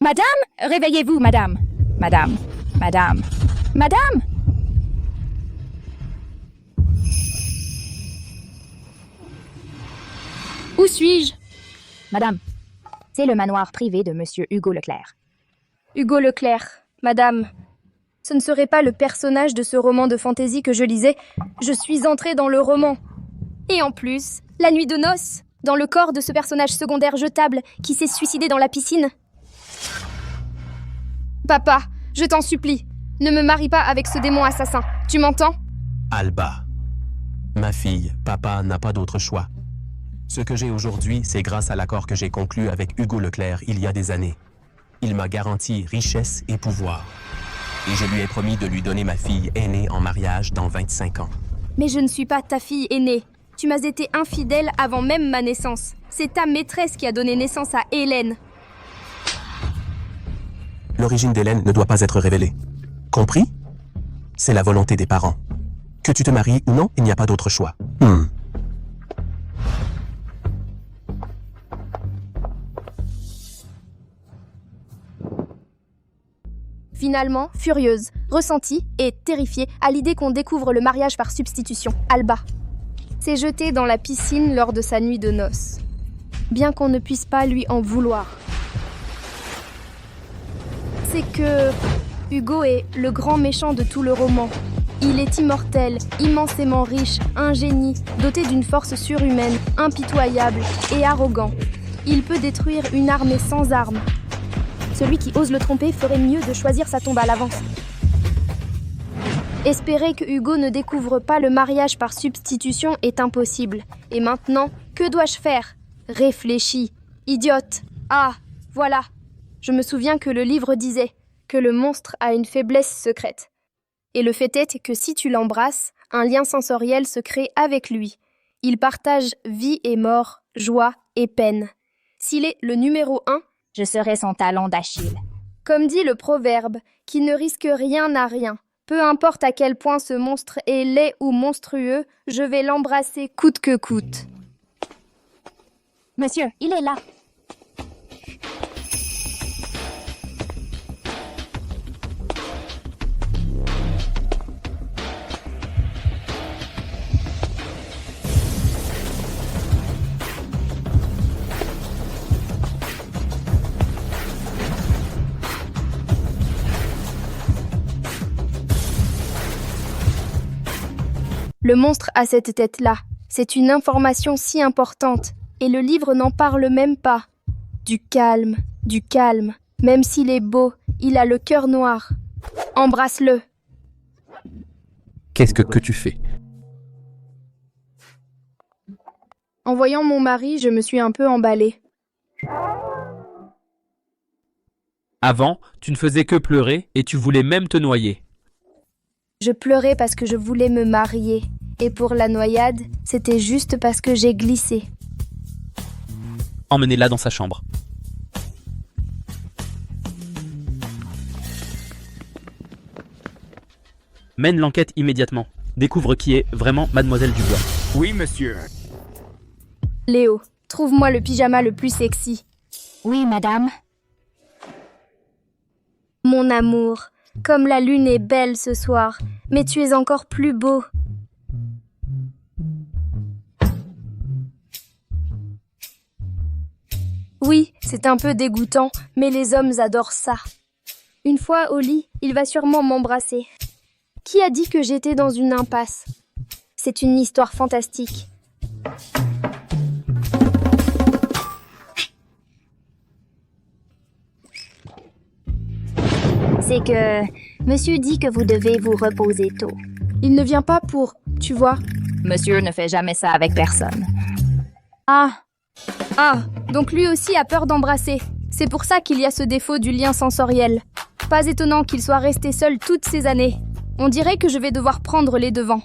Madame, réveillez-vous, madame. Madame, madame, madame. Où suis-je? Madame, c'est le manoir privé de Monsieur Hugo Leclerc. Hugo Leclerc, madame. Ce ne serait pas le personnage de ce roman de fantaisie que je lisais. Je suis entrée dans le roman. Et en plus, la nuit de noces, dans le corps de ce personnage secondaire jetable qui s'est suicidé dans la piscine. Papa, je t'en supplie, ne me marie pas avec ce démon assassin. Tu m'entends? Alba. Ma fille, papa n'a pas d'autre choix. Ce que j'ai aujourd'hui, c'est grâce à l'accord que j'ai conclu avec Hugo Leclerc il y a des années. Il m'a garanti richesse et pouvoir. Et je lui ai promis de lui donner ma fille aînée en mariage dans 25 ans. Mais je ne suis pas ta fille aînée. Tu m'as été infidèle avant même ma naissance. C'est ta maîtresse qui a donné naissance à Hélène. L'origine d'Hélène ne doit pas être révélée. Compris? C'est la volonté des parents. Que tu te maries ou non, il n'y a pas d'autre choix. Finalement, furieuse, ressentie et terrifiée à l'idée qu'on découvre le mariage par substitution, Alba s'est jetée dans la piscine lors de sa nuit de noces. Bien qu'on ne puisse pas lui en vouloir. C'est que Hugo est le grand méchant de tout le roman. Il est immortel, immensément riche, un génie, doté d'une force surhumaine, impitoyable et arrogant. Il peut détruire une armée sans armes. Celui qui ose le tromper ferait mieux de choisir sa tombe à l'avance. Espérer que Hugo ne découvre pas le mariage par substitution est impossible. Et maintenant, que dois-je faire? Réfléchis. Idiote. Ah, voilà. Je me souviens que le livre disait que le monstre a une faiblesse secrète. Et le fait est que si tu l'embrasses, un lien sensoriel se crée avec lui. Il partage vie et mort, joie et peine. S'il est le numéro 1, Je serai son talon d'Achille. comme dit le proverbe, qui ne risque rien n'a rien. Peu importe à quel point ce monstre est laid ou monstrueux, je vais l'embrasser coûte que coûte. Monsieur, il est là. Le monstre a cette tête-là. C'est une information si importante. Et le livre n'en parle même pas. Du calme, du calme. Même s'il est beau, il a le cœur noir. Embrasse-le. Qu'est-ce que tu fais? En voyant mon mari, je me suis un peu emballée. Avant, tu ne faisais que pleurer et tu voulais même te noyer. Je pleurais parce que je voulais me marier. Et pour la noyade, c'était juste parce que j'ai glissé. Emmenez-la dans sa chambre. Mène l'enquête immédiatement. Découvre qui est vraiment Mademoiselle Dubois. Oui, monsieur. Léo, trouve-moi le pyjama le plus sexy. Oui, madame. Mon amour, comme la lune est belle ce soir, mais tu es encore plus beau. Oui, c'est un peu dégoûtant, mais les hommes adorent ça. Une fois au lit, il va sûrement m'embrasser. Qui a dit que j'étais dans une impasse? C'est une histoire fantastique. C'est que monsieur dit que vous devez vous reposer tôt. Il ne vient pas pour, tu vois. Monsieur ne fait jamais ça avec personne. Ah, donc lui aussi a peur d'embrasser. C'est pour ça qu'il y a ce défaut du lien sensoriel. Pas étonnant qu'il soit resté seul toutes ces années. On dirait que je vais devoir prendre les devants.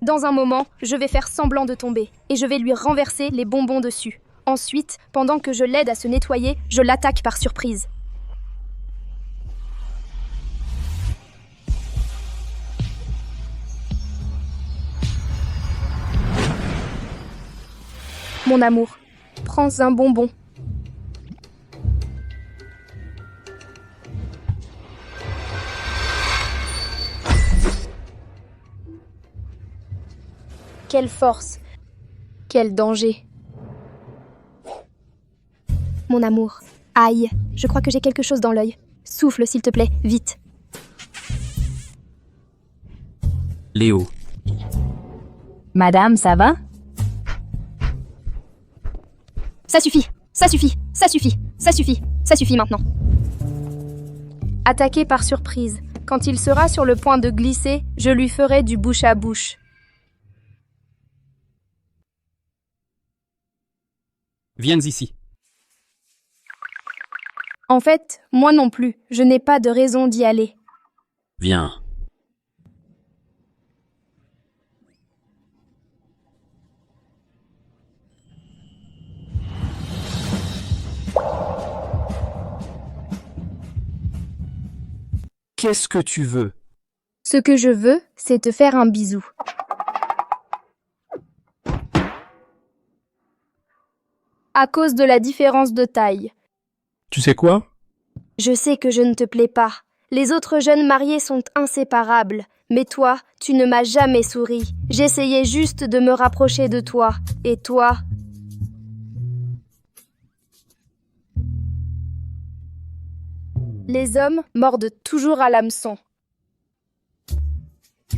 Dans un moment, je vais faire semblant de tomber et je vais lui renverser les bonbons dessus. Ensuite, pendant que je l'aide à se nettoyer, je l'attaque par surprise. Mon amour, Prends un bonbon. Quelle force! Quel danger! Mon amour. Aïe, je crois que j'ai quelque chose dans l'œil. Souffle, s'il te plaît, vite. Léo. Madame, ça va? Ça suffit, ça suffit, ça suffit, ça suffit, ça suffit maintenant. Attaqué par surprise. Quand il sera sur le point de glisser, je lui ferai du bouche à bouche. Viens ici. En fait, moi non plus, je n'ai pas de raison d'y aller. Viens. Qu'est-ce que tu veux? Ce que je veux, c'est te faire un bisou. À cause de la différence de taille. Tu sais quoi? Je sais que je ne te plais pas. Les autres jeunes mariés sont inséparables. Mais toi, tu ne m'as jamais souri. J'essayais juste de me rapprocher de toi. Et toi... Les hommes mordent toujours à l'hameçon.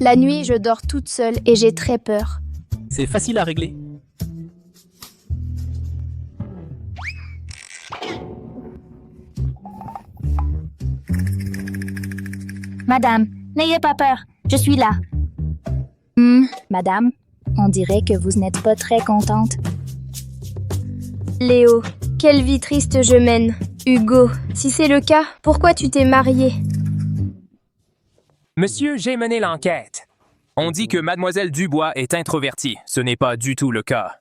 La nuit, je dors toute seule et j'ai très peur. C'est facile à régler. Madame, n'ayez pas peur, je suis là. Madame, on dirait que vous n'êtes pas très contente. Léo, quelle vie triste je mène. Hugo, si c'est le cas, pourquoi tu t'es marié? Monsieur, j'ai mené l'enquête. On dit que Mademoiselle Dubois est introvertie. Ce n'est pas du tout le cas.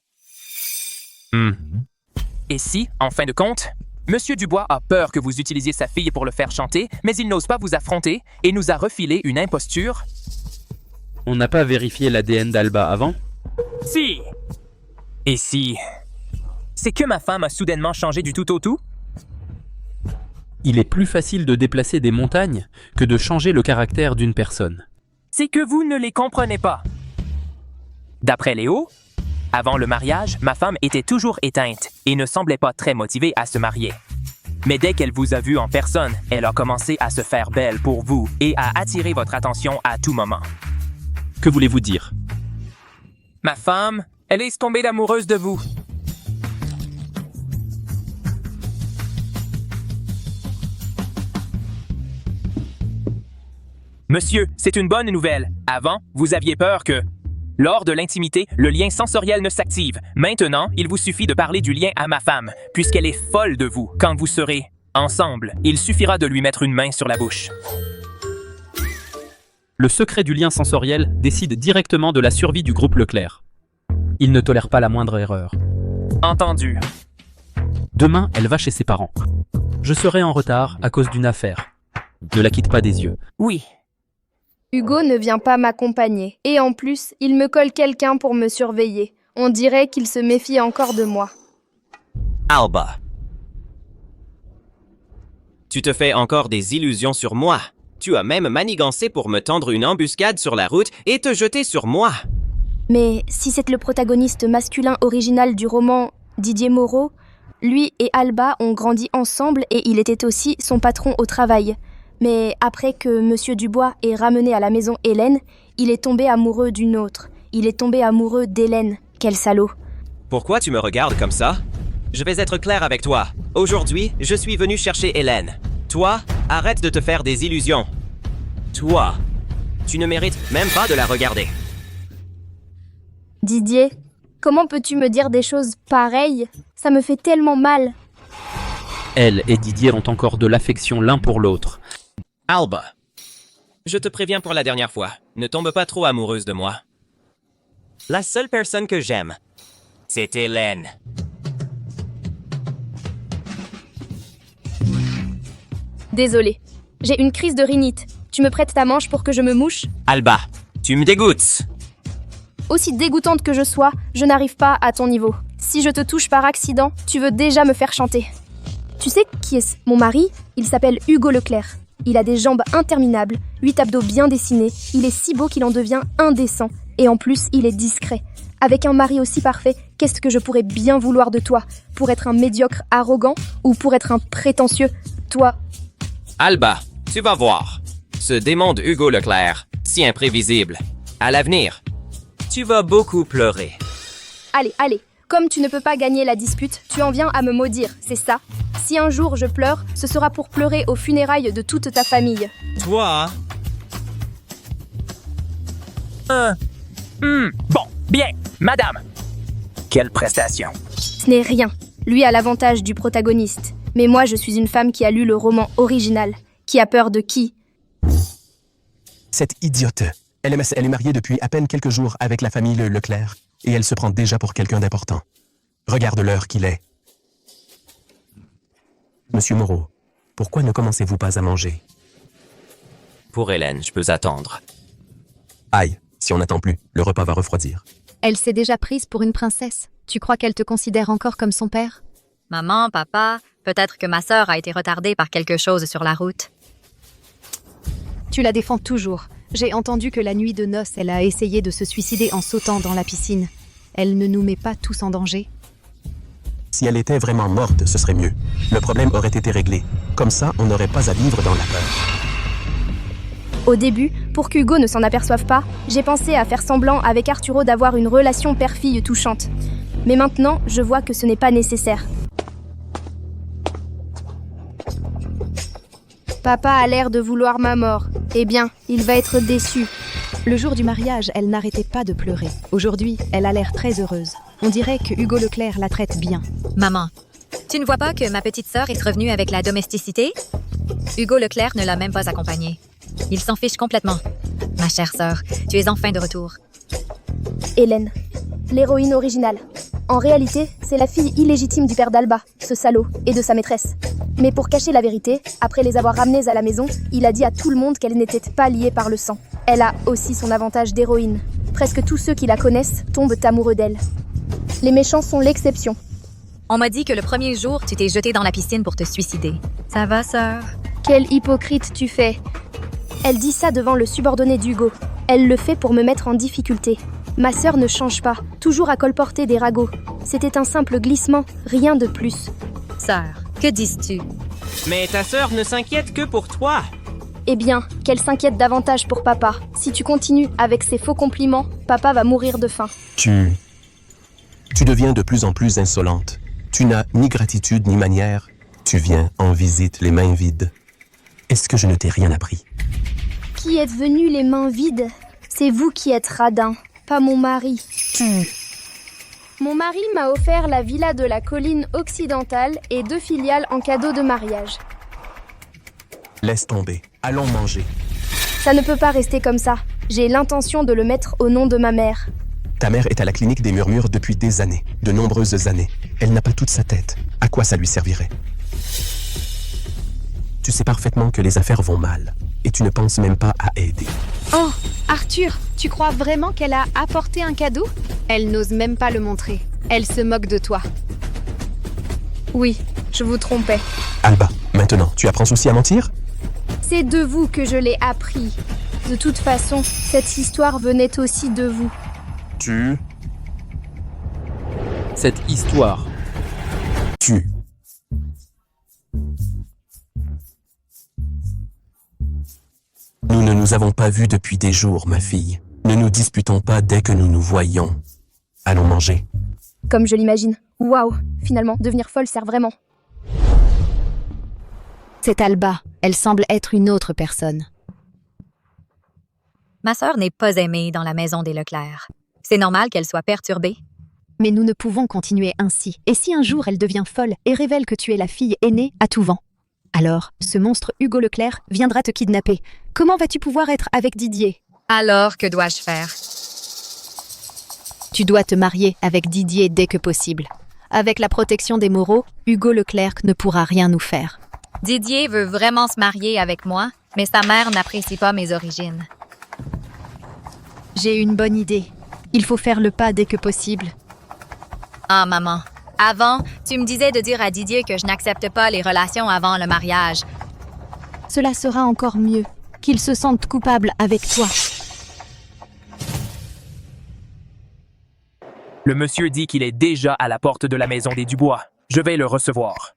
Et si, en fin de compte, Monsieur Dubois a peur que vous utilisiez sa fille pour le faire chanter, mais il n'ose pas vous affronter et nous a refilé une imposture? On n'a pas vérifié l'ADN d'Alba avant? Si! Et si... C'est que ma femme a soudainement changé du tout au tout? Il est plus facile de déplacer des montagnes que de changer le caractère d'une personne. C'est que vous ne les comprenez pas. D'après Léo, avant le mariage, ma femme était toujours éteinte et ne semblait pas très motivée à se marier. Mais dès qu'elle vous a vu en personne, elle a commencé à se faire belle pour vous et à attirer votre attention à tout moment. Que voulez-vous dire? Ma femme, elle est tombée amoureuse de vous. Monsieur, c'est une bonne nouvelle. Avant, vous aviez peur que... Lors de l'intimité, le lien sensoriel ne s'active. Maintenant, il vous suffit de parler du lien à ma femme, puisqu'elle est folle de vous. Quand vous serez ensemble, il suffira de lui mettre une main sur la bouche. Le secret du lien sensoriel décide directement de la survie du groupe Leclerc. Il ne tolère pas la moindre erreur. Entendu. Demain, elle va chez ses parents. Je serai en retard à cause d'une affaire. Ne la quitte pas des yeux. Oui. Hugo ne vient pas m'accompagner. Et en plus, il me colle quelqu'un pour me surveiller. On dirait qu'il se méfie encore de moi. Alba. Tu te fais encore des illusions sur moi. Tu as même manigancé pour me tendre une embuscade sur la route et te jeter sur moi. Mais si c'est le protagoniste masculin original du roman, Didier Moreau, lui et Alba ont grandi ensemble et il était aussi son patron au travail. Mais après que Monsieur Dubois ait ramené à la maison Hélène, il est tombé amoureux d'une autre. Il est tombé amoureux d'Hélène. Quel salaud. Pourquoi tu me regardes comme ça? Je vais être clair avec toi. Aujourd'hui, je suis venu chercher Hélène. Toi, arrête de te faire des illusions. Toi, tu ne mérites même pas de la regarder. Didier, comment peux-tu me dire des choses pareilles? Ça me fait tellement mal. Elle et Didier ont encore de l'affection l'un pour l'autre. Alba, je te préviens pour la dernière fois, ne tombe pas trop amoureuse de moi. La seule personne que j'aime, c'est Hélène. Désolée, j'ai une crise de rhinite. Tu me prêtes ta manche pour que je me mouche? Alba, tu me dégoûtes. Aussi dégoûtante que je sois, je n'arrive pas à ton niveau. Si je te touche par accident, tu veux déjà me faire chanter. Tu sais qui est mon mari? Il s'appelle Hugo Leclerc. Il a des jambes interminables, 8 abdos bien dessinés, il est si beau qu'il en devient indécent. Et en plus, il est discret. Avec un mari aussi parfait, qu'est-ce que je pourrais bien vouloir de toi? Pour être un médiocre arrogant ou pour être un prétentieux? Toi, Alba, tu vas voir. Ce démon de Hugo Leclerc, si imprévisible. À l'avenir, tu vas beaucoup pleurer. allez, comme tu ne peux pas gagner la dispute, tu en viens à me maudire, c'est ça? Si un jour je pleure, ce sera pour pleurer aux funérailles de toute ta famille. Toi, Bon, bien, madame. Quelle prestation. Ce n'est rien. Lui a l'avantage du protagoniste. Mais moi, je suis une femme qui a lu le roman original. Qui a peur de qui? Cette idiote. Elle est mariée depuis à peine quelques jours avec la famille Leclerc, et elle se prend déjà pour quelqu'un d'important. Regarde l'heure qu'il est. Monsieur Moreau, pourquoi ne commencez-vous pas à manger? pour Hélène, je peux attendre. Aïe, si on n'attend plus, le repas va refroidir. Elle s'est déjà prise pour une princesse. Tu crois qu'elle te considère encore comme son père? Maman, papa, peut-être que ma sœur a été retardée par quelque chose sur la route. Tu la défends toujours. J'ai entendu que la nuit de noces, elle a essayé de se suicider en sautant dans la piscine. Elle ne nous met pas tous en danger? Si elle était vraiment morte, ce serait mieux. Le problème aurait été réglé. Comme ça, on n'aurait pas à vivre dans la peur. Au début, pour qu'Hugo ne s'en aperçoive pas, j'ai pensé à faire semblant avec Arturo d'avoir une relation père-fille touchante. Mais maintenant, je vois que ce n'est pas nécessaire. Papa a l'air de vouloir ma mort. Eh bien, il va être déçu. Le jour du mariage, elle n'arrêtait pas de pleurer. Aujourd'hui, elle a l'air très heureuse. On dirait que Hugo Leclerc la traite bien. Maman, tu ne vois pas que ma petite sœur est revenue avec la domesticité? Hugo Leclerc ne l'a même pas accompagnée. Il s'en fiche complètement. Ma chère sœur, tu es enfin de retour. Hélène, l'héroïne originale. En réalité, c'est la fille illégitime du père d'Alba, ce salaud, et de sa maîtresse. Mais pour cacher la vérité, après les avoir ramenées à la maison, il a dit à tout le monde qu'elle n'était pas liée par le sang. Elle a aussi son avantage d'héroïne. Presque tous ceux qui la connaissent tombent amoureux d'elle. Les méchants sont l'exception. On m'a dit que le premier jour, tu t'es jetée dans la piscine pour te suicider. Ça va, sœur? Quelle hypocrite tu fais! Elle dit ça devant le subordonné d'Hugo. Elle le fait pour me mettre en difficulté. Ma sœur ne change pas, toujours à colporter des ragots. C'était un simple glissement, rien de plus. Sœur, que dis-tu? Mais ta sœur ne s'inquiète que pour toi. Eh bien, qu'elle s'inquiète davantage pour papa. Si tu continues avec ces faux compliments, papa va mourir de faim. Tu deviens de plus en plus insolente. Tu n'as ni gratitude ni manière. Tu viens en visite les mains vides. Est-ce que je ne t'ai rien appris? Qui êtes venu les mains vides? C'est vous qui êtes radin, pas mon mari. Mon mari m'a offert la villa de la colline occidentale et 2 filiales en cadeau de mariage. Laisse tomber. Allons manger. Ça ne peut pas rester comme ça. J'ai l'intention de le mettre au nom de ma mère. Ta mère est à la clinique des murmures depuis des années, de nombreuses années. Elle n'a pas toute sa tête. À quoi ça lui servirait? Tu sais parfaitement que les affaires vont mal, et tu ne penses même pas à aider. Oh, Arthur, tu crois vraiment qu'elle a apporté un cadeau? Elle n'ose même pas le montrer. Elle se moque de toi. Oui, je vous trompais. Alba, maintenant, tu apprends aussi à mentir? C'est de vous que je l'ai appris. De toute façon, cette histoire venait aussi de vous. Cette histoire. Nous ne nous avons pas vus depuis des jours, ma fille. Ne nous disputons pas dès que nous nous voyons. Allons manger. Comme je l'imagine. Waouh, finalement, devenir folle sert vraiment. C'est Alba. Elle semble être une autre personne. Ma sœur n'est pas aimée dans la maison des Leclerc. C'est normal qu'elle soit perturbée. Mais nous ne pouvons continuer ainsi. Et si un jour elle devient folle et révèle que tu es la fille aînée à tout vent? Alors, ce monstre Hugo Leclerc viendra te kidnapper. Comment vas-tu pouvoir être avec Didier? Alors, que dois-je faire? Tu dois te marier avec Didier dès que possible. Avec la protection des Moreau, Hugo Leclerc ne pourra rien nous faire. Didier veut vraiment se marier avec moi, mais sa mère n'apprécie pas mes origines. J'ai une bonne idée. Il faut faire le pas dès que possible. Ah, maman. Avant, tu me disais de dire à Didier que je n'accepte pas les relations avant le mariage. Cela sera encore mieux. Qu'il se sente coupable avec toi. Le monsieur dit qu'il est déjà à la porte de la maison des Dubois. Je vais le recevoir.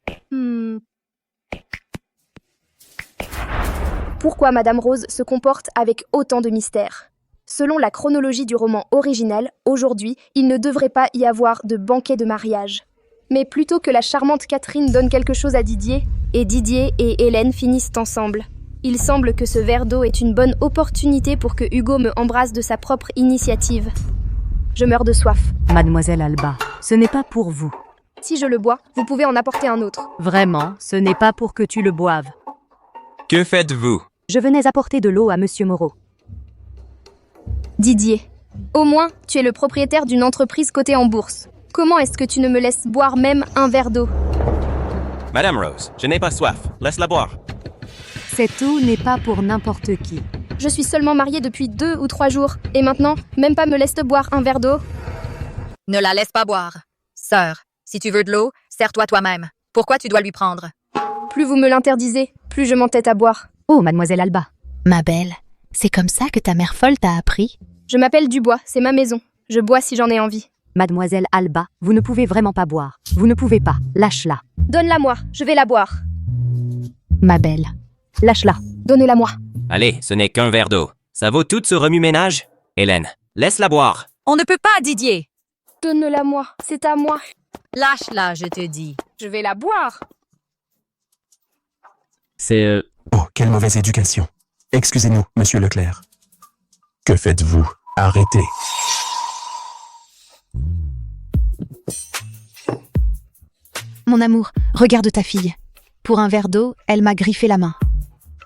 Pourquoi Madame Rose se comporte avec autant de mystère? Selon la chronologie du roman originel, aujourd'hui, il ne devrait pas y avoir de banquet de mariage. Mais plutôt que la charmante Catherine donne quelque chose à Didier, et Didier et Hélène finissent ensemble. Il semble que ce verre d'eau est une bonne opportunité pour que Hugo me embrasse de sa propre initiative. Je meurs de soif. Mademoiselle Alba, ce n'est pas pour vous. Si je le bois, vous pouvez en apporter un autre. Vraiment, ce n'est pas pour que tu le boives. Que faites-vous? Je venais apporter de l'eau à Monsieur Moreau. Didier, au moins, tu es le propriétaire d'une entreprise cotée en bourse. Comment est-ce que tu ne me laisses boire même un verre d'eau? Madame Rose, je n'ai pas soif. Laisse-la boire. Cette eau n'est pas pour n'importe qui. Je suis seulement mariée depuis 2 ou 3 jours, et maintenant, même pas me laisse boire un verre d'eau. Ne la laisse pas boire. Sœur, si tu veux de l'eau, sers-toi toi-même. Pourquoi tu dois lui prendre? Plus vous me l'interdisez, plus je m'entête à boire. Oh, mademoiselle Alba. Ma belle, c'est comme ça que ta mère folle t'a appris? Je m'appelle Dubois, c'est ma maison. Je bois si j'en ai envie. Mademoiselle Alba, vous ne pouvez vraiment pas boire. Vous ne pouvez pas. Lâche-la. Donne-la-moi, je vais la boire. Ma belle. Lâche-la. Donnez-la-moi. Allez, ce n'est qu'un verre d'eau. Ça vaut tout ce remue-ménage? Hélène, laisse-la boire. On ne peut pas, Didier. Donne-la-moi, c'est à moi. Lâche-la, je te dis. Je vais la boire. C'est... Oh, quelle mauvaise éducation. Excusez-nous, monsieur Leclerc. Que faites-vous? Arrêtez. Mon amour, regarde ta fille. Pour un verre d'eau, elle m'a griffé la main.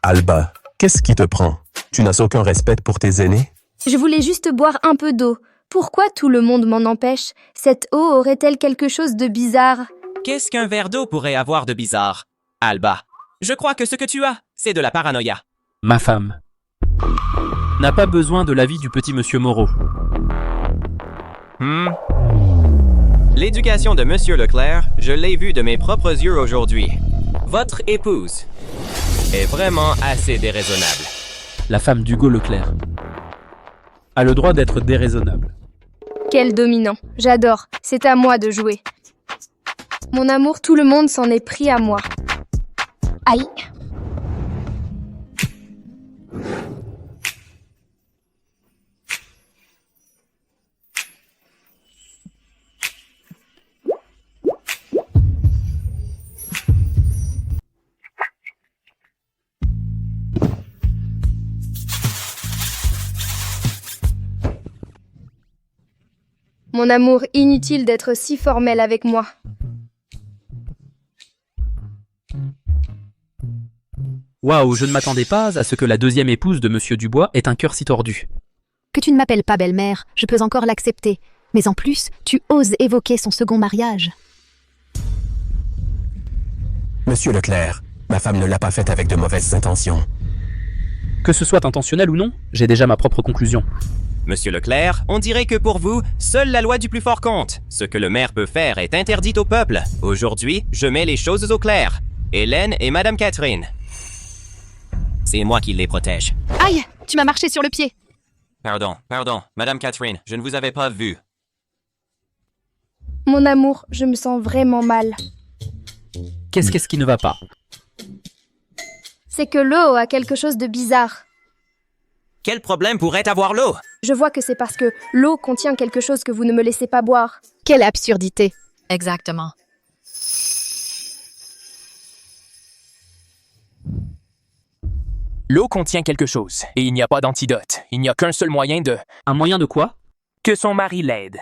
Alba, qu'est-ce qui te prend? Tu n'as aucun respect pour tes aînés? Je voulais juste boire un peu d'eau. Pourquoi tout le monde m'en empêche? Cette eau aurait-elle quelque chose de bizarre? Qu'est-ce qu'un verre d'eau pourrait avoir de bizarre? Alba, je crois que ce que tu as, c'est de la paranoïa. Ma femme n'a pas besoin de l'avis du petit monsieur Moreau. L'éducation de Monsieur Leclerc, je l'ai vue de mes propres yeux aujourd'hui. Votre épouse est vraiment assez déraisonnable. La femme d'Hugo Leclerc a le droit d'être déraisonnable. Quel dominant. J'adore. C'est à moi de jouer. Mon amour, tout le monde s'en est pris à moi. Aïe. Mon amour, inutile d'être si formel avec moi. Waouh, je ne m'attendais pas à ce que la deuxième épouse de monsieur Dubois ait un cœur si tordu. Que tu ne m'appelles pas belle-mère, je peux encore l'accepter. Mais en plus, tu oses évoquer son second mariage. Monsieur Leclerc, ma femme ne l'a pas faite avec de mauvaises intentions. Que ce soit intentionnel ou non, j'ai déjà ma propre conclusion. Monsieur Leclerc, on dirait que pour vous, seule la loi du plus fort compte. Ce que le maire peut faire est interdit au peuple. Aujourd'hui, je mets les choses au clair. Hélène et Madame Catherine. C'est moi qui les protège. Aïe, tu m'as marché sur le pied. Pardon, Madame Catherine, je ne vous avais pas vue. Mon amour, je me sens vraiment mal. Qu'est-ce qui ne va pas? C'est que l'eau a quelque chose de bizarre. Quel problème pourrait avoir l'eau? Je vois que c'est parce que l'eau contient quelque chose que vous ne me laissez pas boire. Quelle absurdité. Exactement. L'eau contient quelque chose, et il n'y a pas d'antidote. Il n'y a qu'un seul moyen de... Un moyen de quoi? Que son mari l'aide.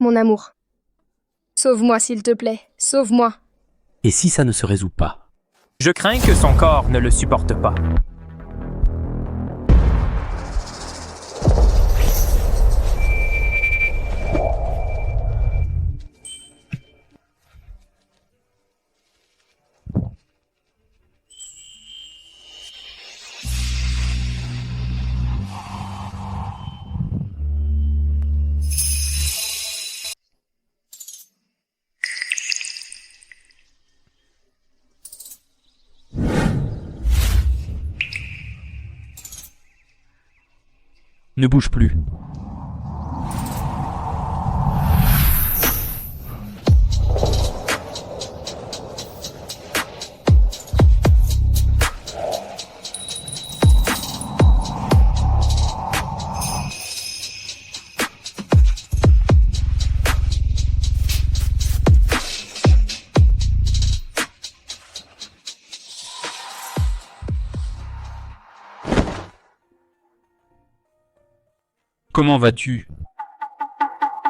Mon amour. Sauve-moi, s'il te plaît. Sauve-moi. Et si ça ne se résout pas? Je crains que son corps ne le supporte pas. Ne bouge plus. Comment vas-tu?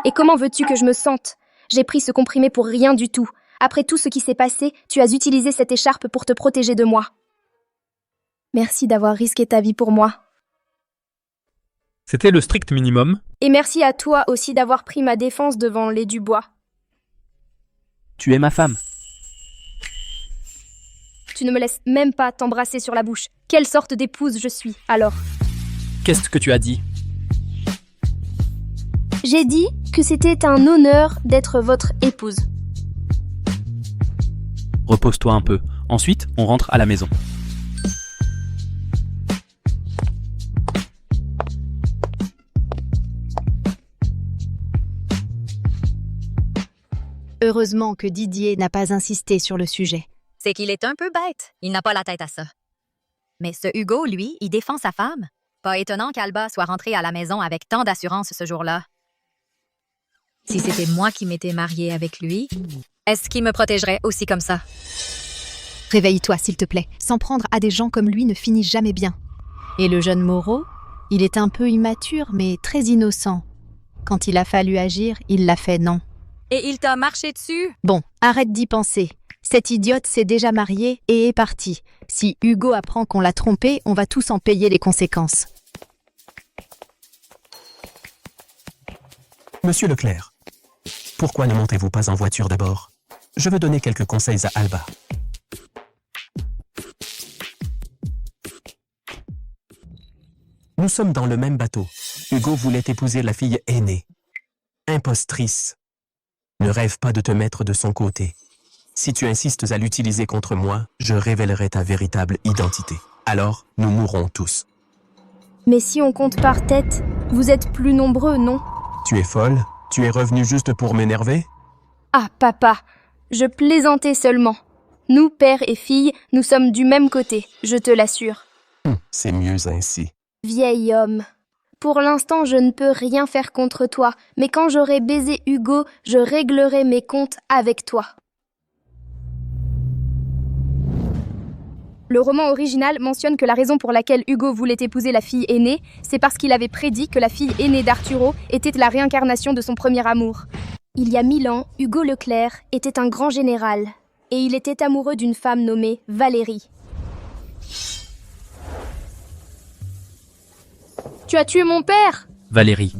Et comment veux-tu que je me sente? J'ai pris ce comprimé pour rien du tout. Après tout ce qui s'est passé, tu as utilisé cette écharpe pour te protéger de moi. Merci d'avoir risqué ta vie pour moi. C'était le strict minimum. Et merci à toi aussi d'avoir pris ma défense devant les Dubois. Tu es ma femme. Tu ne me laisses même pas t'embrasser sur la bouche. Quelle sorte d'épouse je suis, alors? Qu'est-ce que tu as dit? J'ai dit que c'était un honneur d'être votre épouse. Repose-toi un peu. Ensuite, on rentre à la maison. Heureusement que Didier n'a pas insisté sur le sujet. C'est qu'il est un peu bête. Il n'a pas la tête à ça. Mais ce Hugo, lui, il défend sa femme. Pas étonnant qu'Alba soit rentrée à la maison avec tant d'assurance ce jour-là. Si c'était moi qui m'étais mariée avec lui, est-ce qu'il me protégerait aussi comme ça? Réveille-toi, s'il te plaît. S'en prendre à des gens comme lui ne finit jamais bien. Et le jeune Moreau, il est un peu immature, mais très innocent. Quand il a fallu agir, il l'a fait non. Et il t'a marché dessus? Bon, arrête d'y penser. Cette idiote s'est déjà mariée et est partie. Si Hugo apprend qu'on l'a trompée, on va tous en payer les conséquences. Monsieur Leclerc, pourquoi ne montez-vous pas en voiture d'abord? Je veux donner quelques conseils à Alba. Nous sommes dans le même bateau. Hugo voulait épouser la fille aînée. Impostrice. Ne rêve pas de te mettre de son côté. Si tu insistes à l'utiliser contre moi, je révélerai ta véritable identité. Alors, nous mourrons tous. Mais si on compte par tête, vous êtes plus nombreux, non? Tu es folle? Tu es revenu juste pour m'énerver? Ah, papa, je plaisantais seulement. Nous, père et fille, nous sommes du même côté, je te l'assure. C'est mieux ainsi. Vieil homme. Pour l'instant, je ne peux rien faire contre toi, mais quand j'aurai baisé Hugo, je réglerai mes comptes avec toi. Le roman original mentionne que la raison pour laquelle Hugo voulait épouser la fille aînée, c'est parce qu'il avait prédit que la fille aînée d'Arturo était la réincarnation de son premier amour. Il y a 1000 ans, Hugo Leclerc était un grand général, et il était amoureux d'une femme nommée Valérie. Tu as tué mon père! Valérie,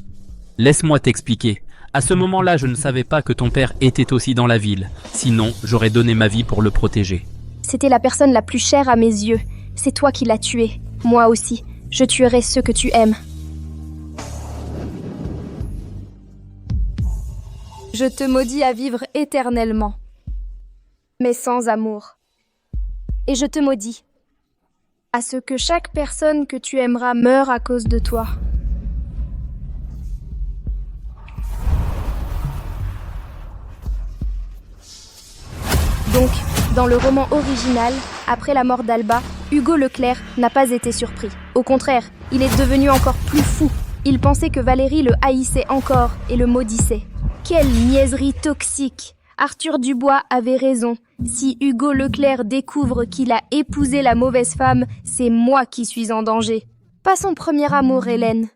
laisse-moi t'expliquer. À ce moment-là, je ne savais pas que ton père était aussi dans la ville. Sinon, j'aurais donné ma vie pour le protéger. C'était la personne la plus chère à mes yeux. C'est toi qui l'as tué. Moi aussi. Je tuerai ceux que tu aimes. Je te maudis à vivre éternellement, mais sans amour. Et je te maudis à ce que chaque personne que tu aimeras meure à cause de toi. Donc, dans le roman original, après la mort d'Alba, Hugo Leclerc n'a pas été surpris. Au contraire, il est devenu encore plus fou. Il pensait que Valérie le haïssait encore et le maudissait. Quelle niaiserie toxique! Arthur Dubois avait raison. Si Hugo Leclerc découvre qu'il a épousé la mauvaise femme, c'est moi qui suis en danger. Pas son premier amour, Hélène.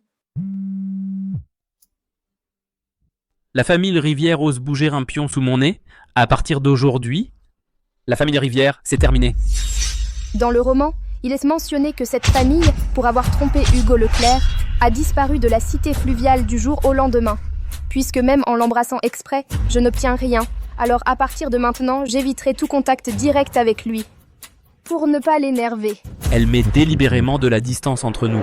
La famille Rivière ose bouger un pion sous mon nez. À partir d'aujourd'hui, la famille Rivière, c'est terminé. Dans le roman, il est mentionné que cette famille, pour avoir trompé Hugo Leclerc, a disparu de la cité fluviale du jour au lendemain. Puisque même en l'embrassant exprès, je n'obtiens rien. Alors à partir de maintenant, j'éviterai tout contact direct avec lui. Pour ne pas l'énerver. Elle met délibérément de la distance entre nous.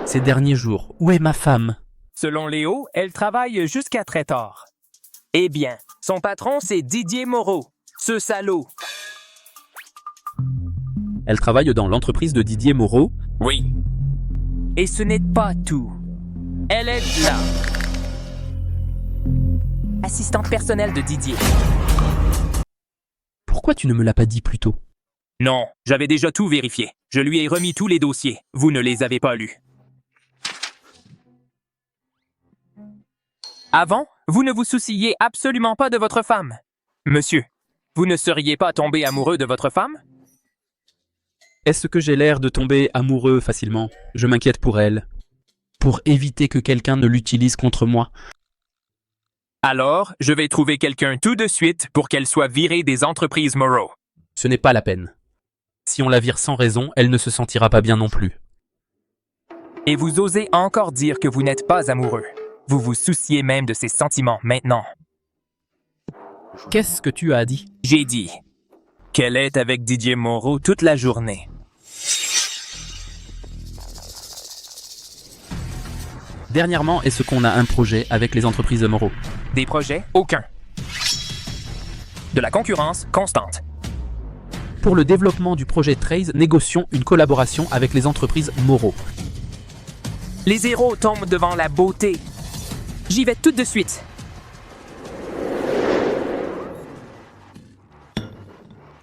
Ces derniers jours, où est ma femme? Selon Léo, elle travaille jusqu'à très tard. Eh bien, son patron, c'est Didier Moreau, ce salaud. Elle travaille dans l'entreprise de Didier Moreau. Oui. Et ce n'est pas tout. Elle est là. Assistante personnelle de Didier. Pourquoi tu ne me l'as pas dit plus tôt? Non, j'avais déjà tout vérifié. Je lui ai remis tous les dossiers. Vous ne les avez pas lus. Avant, vous ne vous souciez absolument pas de votre femme. Monsieur, vous ne seriez pas tombé amoureux de votre femme? Est-ce que j'ai l'air de tomber amoureux facilement? Je m'inquiète pour elle. Pour éviter que quelqu'un ne l'utilise contre moi. Alors, je vais trouver quelqu'un tout de suite pour qu'elle soit virée des entreprises Moreau. Ce n'est pas la peine. Si on la vire sans raison, elle ne se sentira pas bien non plus. Et vous osez encore dire que vous n'êtes pas amoureux. Vous vous souciez même de ses sentiments maintenant. Qu'est-ce que tu as dit? J'ai dit qu'elle est avec Didier Moreau toute la journée. Dernièrement, est-ce qu'on a un projet avec les entreprises Moreau? Des projets? Aucun. De la concurrence constante. Pour le développement du projet Trace, négocions une collaboration avec les entreprises Moreau. Les héros tombent devant la beauté. J'y vais tout de suite.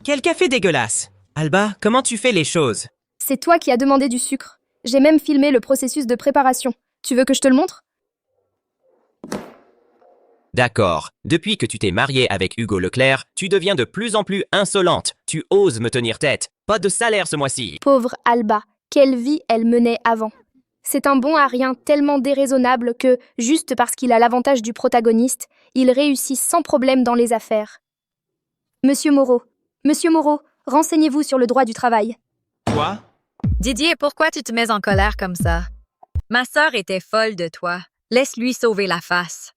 Quel café dégueulasse! Alba, comment tu fais les choses? C'est toi qui as demandé du sucre. J'ai même filmé le processus de préparation. Tu veux que je te le montre? D'accord. Depuis que tu t'es mariée avec Hugo Leclerc, tu deviens de plus en plus insolente. Tu oses me tenir tête. Pas de salaire ce mois-ci. Pauvre Alba, quelle vie elle menait avant. C'est un bon à rien tellement déraisonnable que, juste parce qu'il a l'avantage du protagoniste, il réussit sans problème dans les affaires. Monsieur Moreau, renseignez-vous sur le droit du travail. Quoi? Didier, pourquoi tu te mets en colère comme ça? Ma sœur était folle de toi. Laisse-lui sauver la face.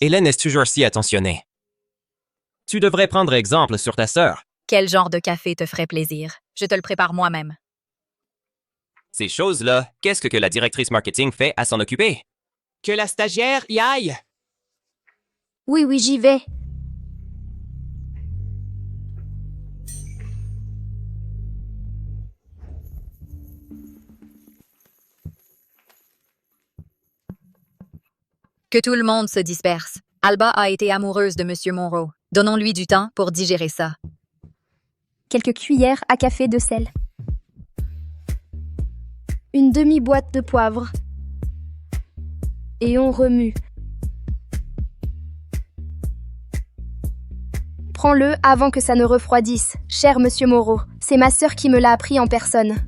Hélène est toujours si attentionnée. Tu devrais prendre exemple sur ta sœur. Quel genre de café te ferait plaisir? Je te le prépare moi-même. Ces choses-là, qu'est-ce que la directrice marketing fait à s'en occuper? Que la stagiaire y aille! Oui, j'y vais. Que tout le monde se disperse. Alba a été amoureuse de Monsieur Moreau. Donnons-lui du temps pour digérer ça. Quelques cuillères à café de sel. Une demi-boîte de poivre. Et on remue. Prends-le avant que ça ne refroidisse, cher Monsieur Moreau. C'est ma sœur qui me l'a appris en personne.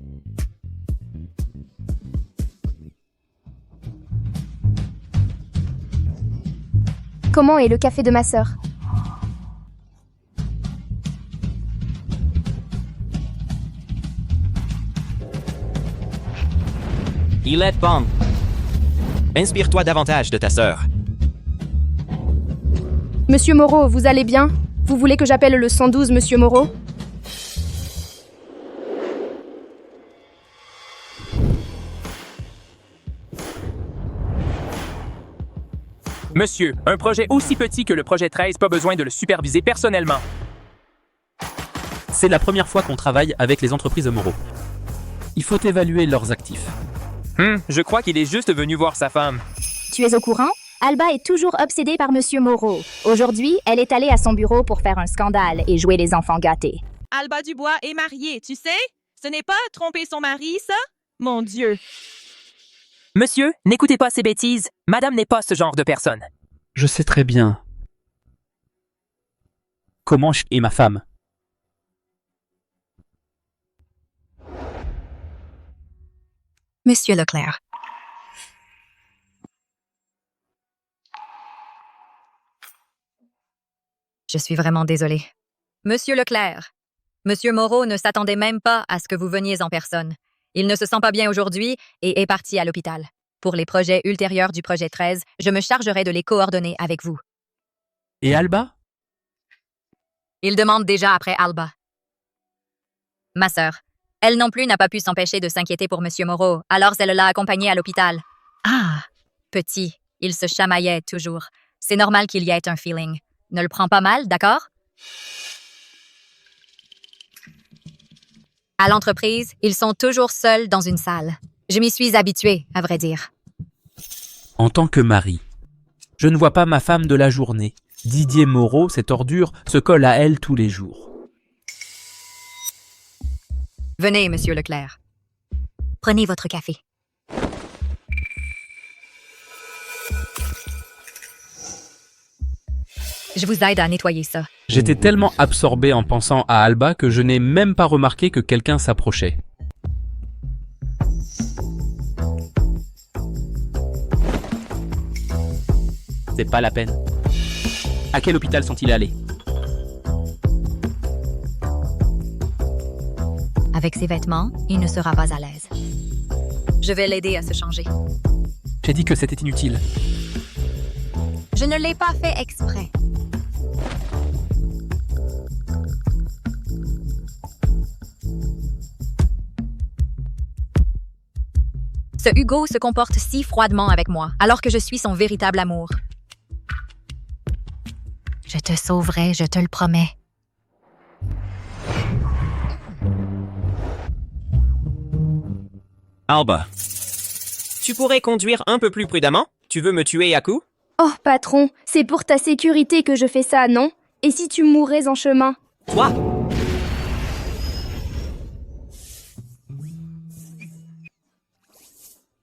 Comment est le café de ma sœur? Il est bon. Inspire-toi davantage de ta sœur. Monsieur Moreau, vous allez bien? Vous voulez que j'appelle le 112, Monsieur Moreau? Monsieur, un projet aussi petit que le projet 13, pas besoin de le superviser personnellement. C'est la première fois qu'on travaille avec les entreprises Moreau. Il faut évaluer leurs actifs. Je crois qu'il est juste venu voir sa femme. Tu es au courant? Alba est toujours obsédée par Monsieur Moreau. Aujourd'hui, elle est allée à son bureau pour faire un scandale et jouer les enfants gâtés. Alba Dubois est mariée, tu sais? Ce n'est pas tromper son mari, ça? Mon Dieu! Monsieur, n'écoutez pas ces bêtises. Madame n'est pas ce genre de personne. Je sais très bien. Comment je est ma femme? Monsieur Leclerc. Je suis vraiment désolée. Monsieur Leclerc, Monsieur Moreau ne s'attendait même pas à ce que vous veniez en personne. Il ne se sent pas bien aujourd'hui et est parti à l'hôpital. Pour les projets ultérieurs du projet 13, je me chargerai de les coordonner avec vous. Et Alba? Il demande déjà après Alba. Ma sœur, elle non plus n'a pas pu s'empêcher de s'inquiéter pour Monsieur Moreau, alors elle l'a accompagné à l'hôpital. Ah, petit, il se chamaillait toujours. C'est normal qu'il y ait un feeling. Ne le prends pas mal, d'accord? À l'entreprise, ils sont toujours seuls dans une salle. Je m'y suis habituée, à vrai dire. En tant que mari, je ne vois pas ma femme de la journée. Didier Moreau, cette ordure, se colle à elle tous les jours. Venez, monsieur Leclerc. Prenez votre café. Je vous aide à nettoyer ça. J'étais tellement absorbé en pensant à Alba que je n'ai même pas remarqué que quelqu'un s'approchait. C'est pas la peine. À quel hôpital sont-ils allés? Avec ses vêtements, il ne sera pas à l'aise. Je vais l'aider à se changer. J'ai dit que c'était inutile. Je ne l'ai pas fait exprès. Ce Hugo se comporte si froidement avec moi, alors que je suis son véritable amour. Je te sauverai, je te le promets. Alba, tu pourrais conduire un peu plus prudemment? Tu veux me tuer à coups? Oh, patron, c'est pour ta sécurité que je fais ça, non? Et si tu mourais en chemin? Toi!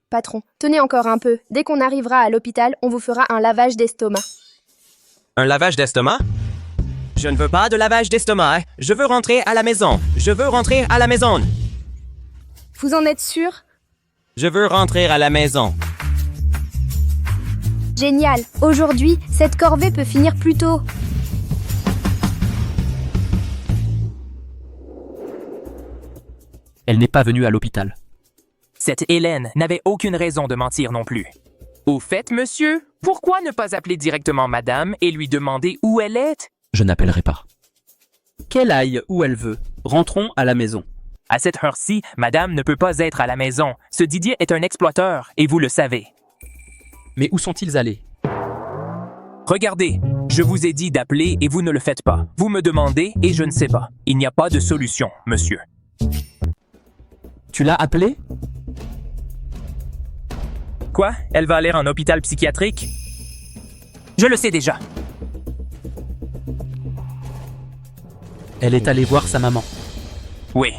Patron, tenez encore un peu. Dès qu'on arrivera à l'hôpital, on vous fera un lavage d'estomac. Un lavage d'estomac? Je ne veux pas de lavage d'estomac. Je veux rentrer à la maison. Je veux rentrer à la maison. Vous en êtes sûr? Je veux rentrer à la maison. Génial. Aujourd'hui, cette corvée peut finir plus tôt. Elle n'est pas venue à l'hôpital. Cette Hélène n'avait aucune raison de mentir non plus. Au fait, monsieur, pourquoi ne pas appeler directement madame et lui demander où elle est? Je n'appellerai pas. Qu'elle aille où elle veut. Rentrons à la maison. À cette heure-ci, madame ne peut pas être à la maison. Ce Didier est un exploiteur, et vous le savez. Mais où sont-ils allés? Regardez, je vous ai dit d'appeler et vous ne le faites pas. Vous me demandez et je ne sais pas. Il n'y a pas de solution, monsieur. Tu l'as appelée? Quoi? Elle va aller en hôpital psychiatrique? Je le sais déjà. Elle est allée voir sa maman. Oui.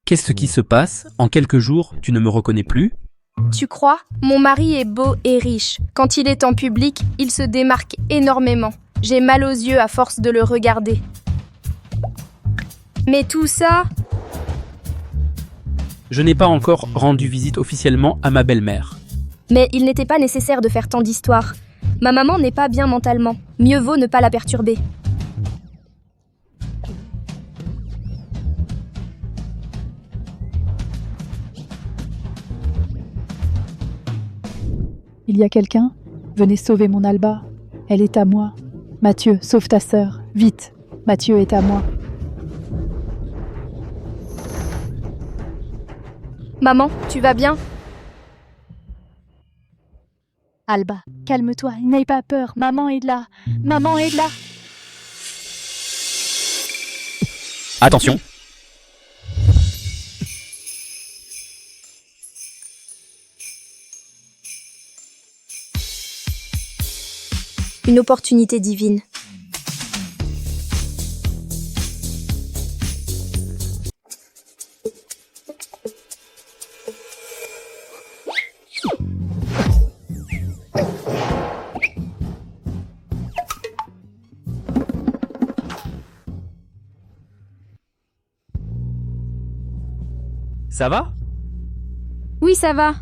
Qu'est-ce qui se passe? En quelques jours, tu ne me reconnais plus? Tu crois? Mon mari est beau et riche. Quand il est en public, il se démarque énormément. J'ai mal aux yeux à force de le regarder. Mais tout ça... Je n'ai pas encore rendu visite officiellement à ma belle-mère. Mais il n'était pas nécessaire de faire tant d'histoires. Ma maman n'est pas bien mentalement. Mieux vaut ne pas la perturber. Il y a quelqu'un? Venez sauver mon Alba. Elle est à moi. Mathieu, sauve ta sœur. Vite. Mathieu est à moi. Maman, tu vas bien? Alba, calme-toi. N'aie pas peur. Maman est là. Maman est là. Attention. Une opportunité divine. Ça va? Oui, ça va.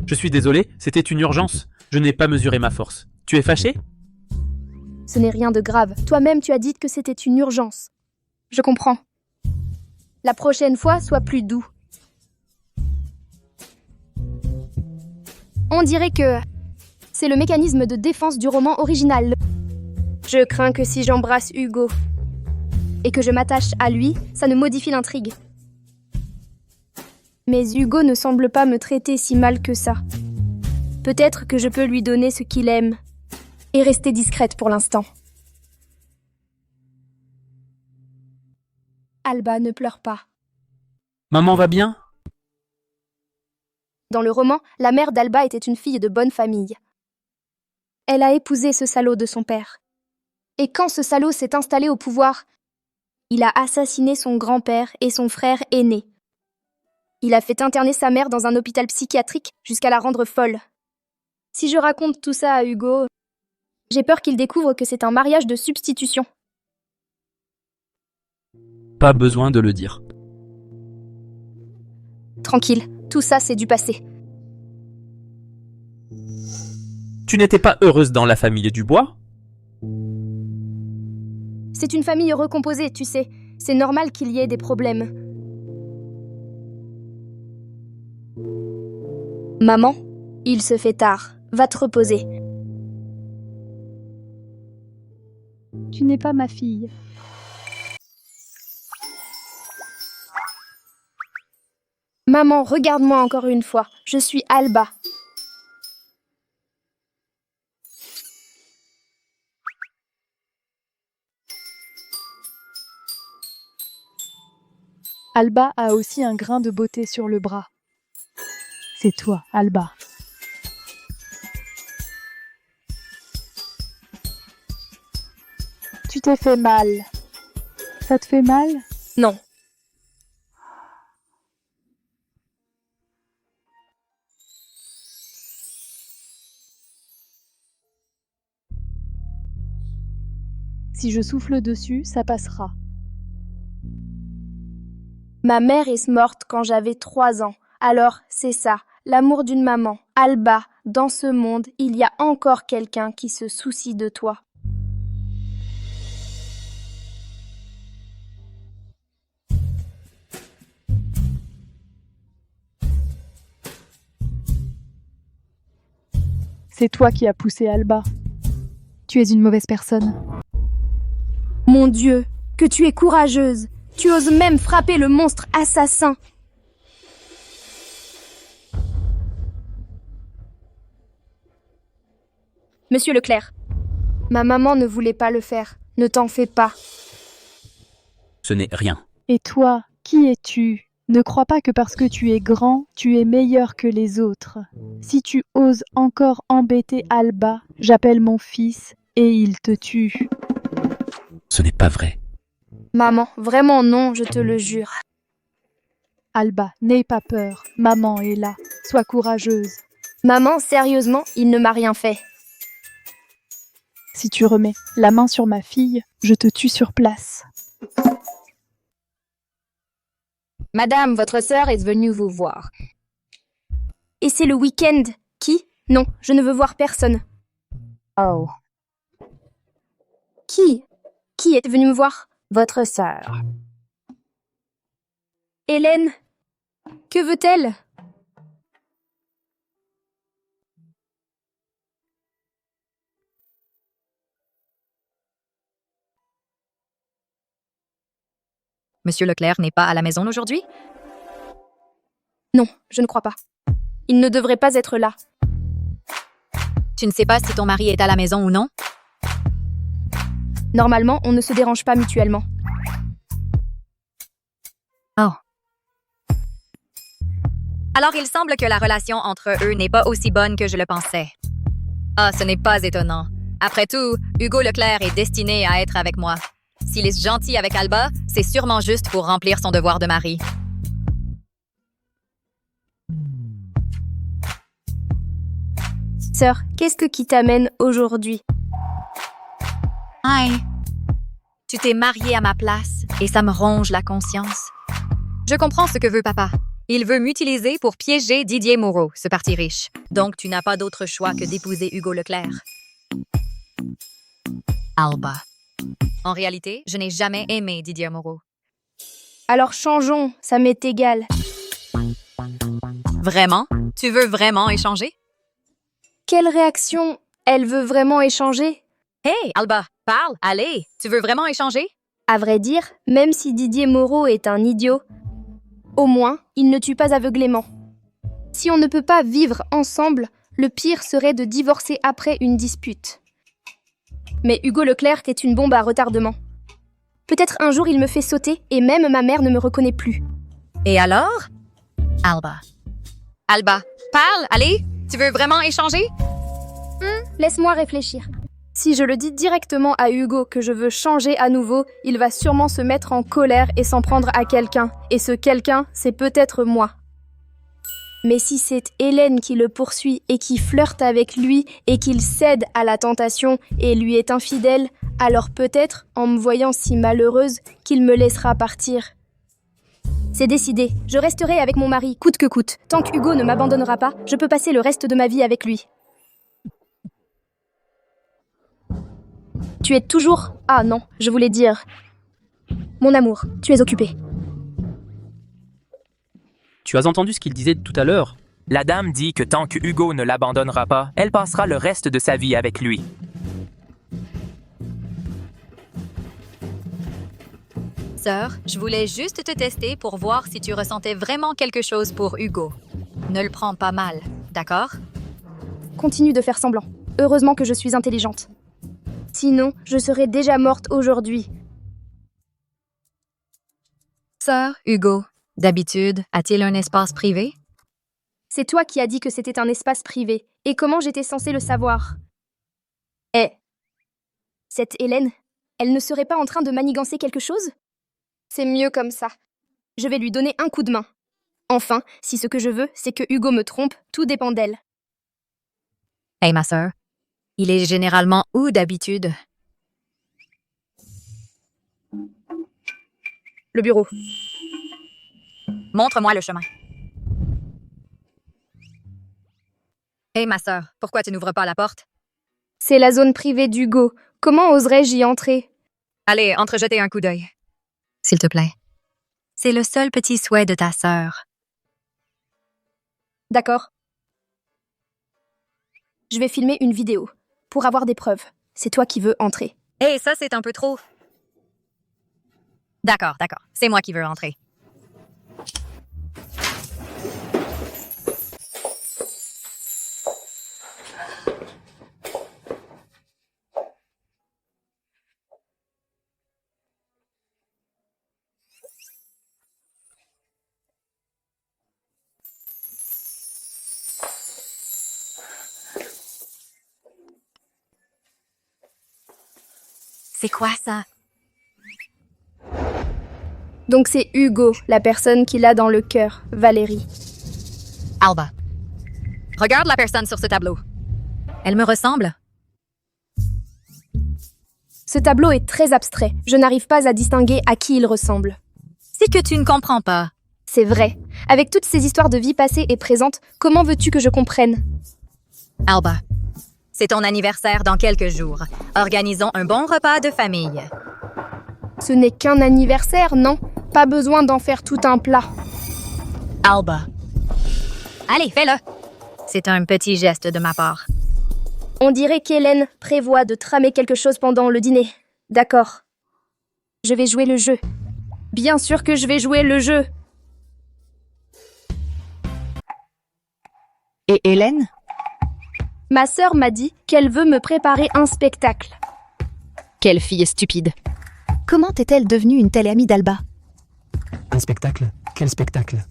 Je suis désolé, c'était une urgence. Je n'ai pas mesuré ma force. Tu es fâché? Ce n'est rien de grave. Toi-même, tu as dit que c'était une urgence. Je comprends. La prochaine fois, sois plus doux. On dirait que c'est le mécanisme de défense du roman original. Je crains que si j'embrasse Hugo et que je m'attache à lui, ça ne modifie l'intrigue. Mais Hugo ne semble pas me traiter si mal que ça. Peut-être que je peux lui donner ce qu'il aime. Et rester discrète pour l'instant. Alba, ne pleure pas. Maman va bien? Dans le roman, la mère d'Alba était une fille de bonne famille. Elle a épousé ce salaud de son père. Et quand ce salaud s'est installé au pouvoir, il a assassiné son grand-père et son frère aîné. Il a fait interner sa mère dans un hôpital psychiatrique jusqu'à la rendre folle. Si je raconte tout ça à Hugo, j'ai peur qu'il découvre que c'est un mariage de substitution. Pas besoin de le dire. Tranquille, tout ça c'est du passé. Tu n'étais pas heureuse dans la famille Dubois? C'est une famille recomposée, tu sais. C'est normal qu'il y ait des problèmes. Maman, il se fait tard. Va te reposer. Tu n'es pas ma fille. Maman, regarde-moi encore une fois. Je suis Alba. Alba a aussi un grain de beauté sur le bras. C'est toi, Alba. Tu t'es fait mal. Ça te fait mal? Non. Si je souffle dessus, ça passera. Ma mère est morte quand j'avais 3 ans. Alors, c'est ça, l'amour d'une maman. Alba, dans ce monde, il y a encore quelqu'un qui se soucie de toi. C'est toi qui as poussé Alba. Tu es une mauvaise personne. Mon Dieu, que tu es courageuse. Tu oses même frapper le monstre assassin. Monsieur Leclerc, ma maman ne voulait pas le faire. Ne t'en fais pas. Ce n'est rien. Et toi, qui es-tu? Ne crois pas que parce que tu es grand, tu es meilleur que les autres. Si tu oses encore embêter Alba, j'appelle mon fils et il te tue. Ce n'est pas vrai. Maman, vraiment non, je te le jure. Alba, n'aie pas peur. Maman est là. Sois courageuse. Maman, sérieusement, il ne m'a rien fait. Si tu remets la main sur ma fille, je te tue sur place. Madame, votre sœur est venue vous voir. Et c'est le week-end. Qui? Non, je ne veux voir personne. Oh, Qui? Qui est venu me voir? votre sœur. Hélène. Que veut-elle? Monsieur Leclerc n'est pas à la maison aujourd'hui? Non, je ne crois pas. Il ne devrait pas être là. Tu ne sais pas si ton mari est à la maison ou non? Normalement, on ne se dérange pas mutuellement. Oh. Alors il semble que la relation entre eux n'est pas aussi bonne que je le pensais. Ah, ce n'est pas étonnant. Après tout, Hugo Leclerc est destiné à être avec moi. S'il est gentil avec Alba, c'est sûrement juste pour remplir son devoir de mari. Sœur, qu'est-ce qui t'amène aujourd'hui? Hi. Tu t'es mariée à ma place et ça me ronge la conscience. Je comprends ce que veut papa. Il veut m'utiliser pour piéger Didier Moreau, ce parti riche. Donc tu n'as pas d'autre choix que d'épouser Hugo Leclerc. Alba. En réalité, je n'ai jamais aimé Didier Moreau. Alors changeons, ça m'est égal. Vraiment? Tu veux vraiment échanger? Quelle réaction? Elle veut vraiment échanger? Hey, Alba, parle, allez, tu veux vraiment échanger? À vrai dire, même si Didier Moreau est un idiot, Au moins, ils ne tuent pas aveuglément. Si on ne peut pas vivre ensemble, le pire serait de divorcer après une dispute. Mais Hugo Leclerc est une bombe à retardement. Peut-être un jour il me fait sauter et même ma mère ne me reconnaît plus. Et alors? Alba. Alba, parle, allez! Tu veux vraiment échanger? Laisse-moi réfléchir. Si je le dis directement à Hugo que je veux changer à nouveau, il va sûrement se mettre en colère et s'en prendre à quelqu'un. Et ce quelqu'un, c'est peut-être moi. Mais si c'est Hélène qui le poursuit et qui flirte avec lui et qu'il cède à la tentation et lui est infidèle, alors peut-être, en me voyant si malheureuse, qu'il me laissera partir. C'est décidé, je resterai avec mon mari, coûte que coûte. Tant que Hugo ne m'abandonnera pas, je peux passer le reste de ma vie avec lui. Tu es toujours... Ah non, je voulais dire... Mon amour, tu es occupé. Tu as entendu ce qu'il disait tout à l'heure? La dame dit que tant que Hugo ne l'abandonnera pas, elle passera le reste de sa vie avec lui. Sœur, je voulais juste te tester pour voir si tu ressentais vraiment quelque chose pour Hugo. Ne le prends pas mal, d'accord? Continue de faire semblant. Heureusement que je suis intelligente. Sinon, je serais déjà morte aujourd'hui. Sœur, Hugo, d'habitude, a-t-il un espace privé? C'est toi qui as dit que c'était un espace privé. Et comment j'étais censée le savoir? Cette Hélène, elle ne serait pas en train de manigancer quelque chose? C'est mieux comme ça. Je vais lui donner un coup de main. Enfin, si ce que je veux, c'est que Hugo me trompe, tout dépend d'elle. Hey, ma sœur, il est généralement où d'habitude? Le bureau. Montre-moi le chemin. Hey, ma sœur, pourquoi tu n'ouvres pas la porte? C'est la zone privée d'Hugo. Comment oserais-je y entrer? Allez, entre-jeter un coup d'œil. S'il te plaît. C'est le seul petit souhait de ta sœur. D'accord. Je vais filmer une vidéo. Pour avoir des preuves. C'est toi qui veux entrer. Hey, ça, c'est un peu trop. D'accord, d'accord. C'est moi qui veux entrer. C'est quoi ça? Donc c'est Hugo, la personne qu'il a dans le cœur, Valérie. Alba. Regarde la personne sur ce tableau. Elle me ressemble? Ce tableau est très abstrait. Je n'arrive pas à distinguer à qui il ressemble. C'est que tu ne comprends pas. C'est vrai. Avec toutes ces histoires de vie passée et présente, comment veux-tu que je comprenne? Alba. C'est ton anniversaire dans quelques jours. Organisons un bon repas de famille. Ce n'est qu'un anniversaire, non? Pas besoin d'en faire tout un plat. Alba. Allez, fais-le. C'est un petit geste de ma part. On dirait qu'Hélène prévoit de tramer quelque chose pendant le dîner. D'accord. Je vais jouer le jeu. Bien sûr que je vais jouer le jeu. Et Hélène? Ma sœur m'a dit qu'elle veut me préparer un spectacle. Quelle fille stupide. Comment est-elle devenue une telle amie d'Alba? Un spectacle? Quel spectacle?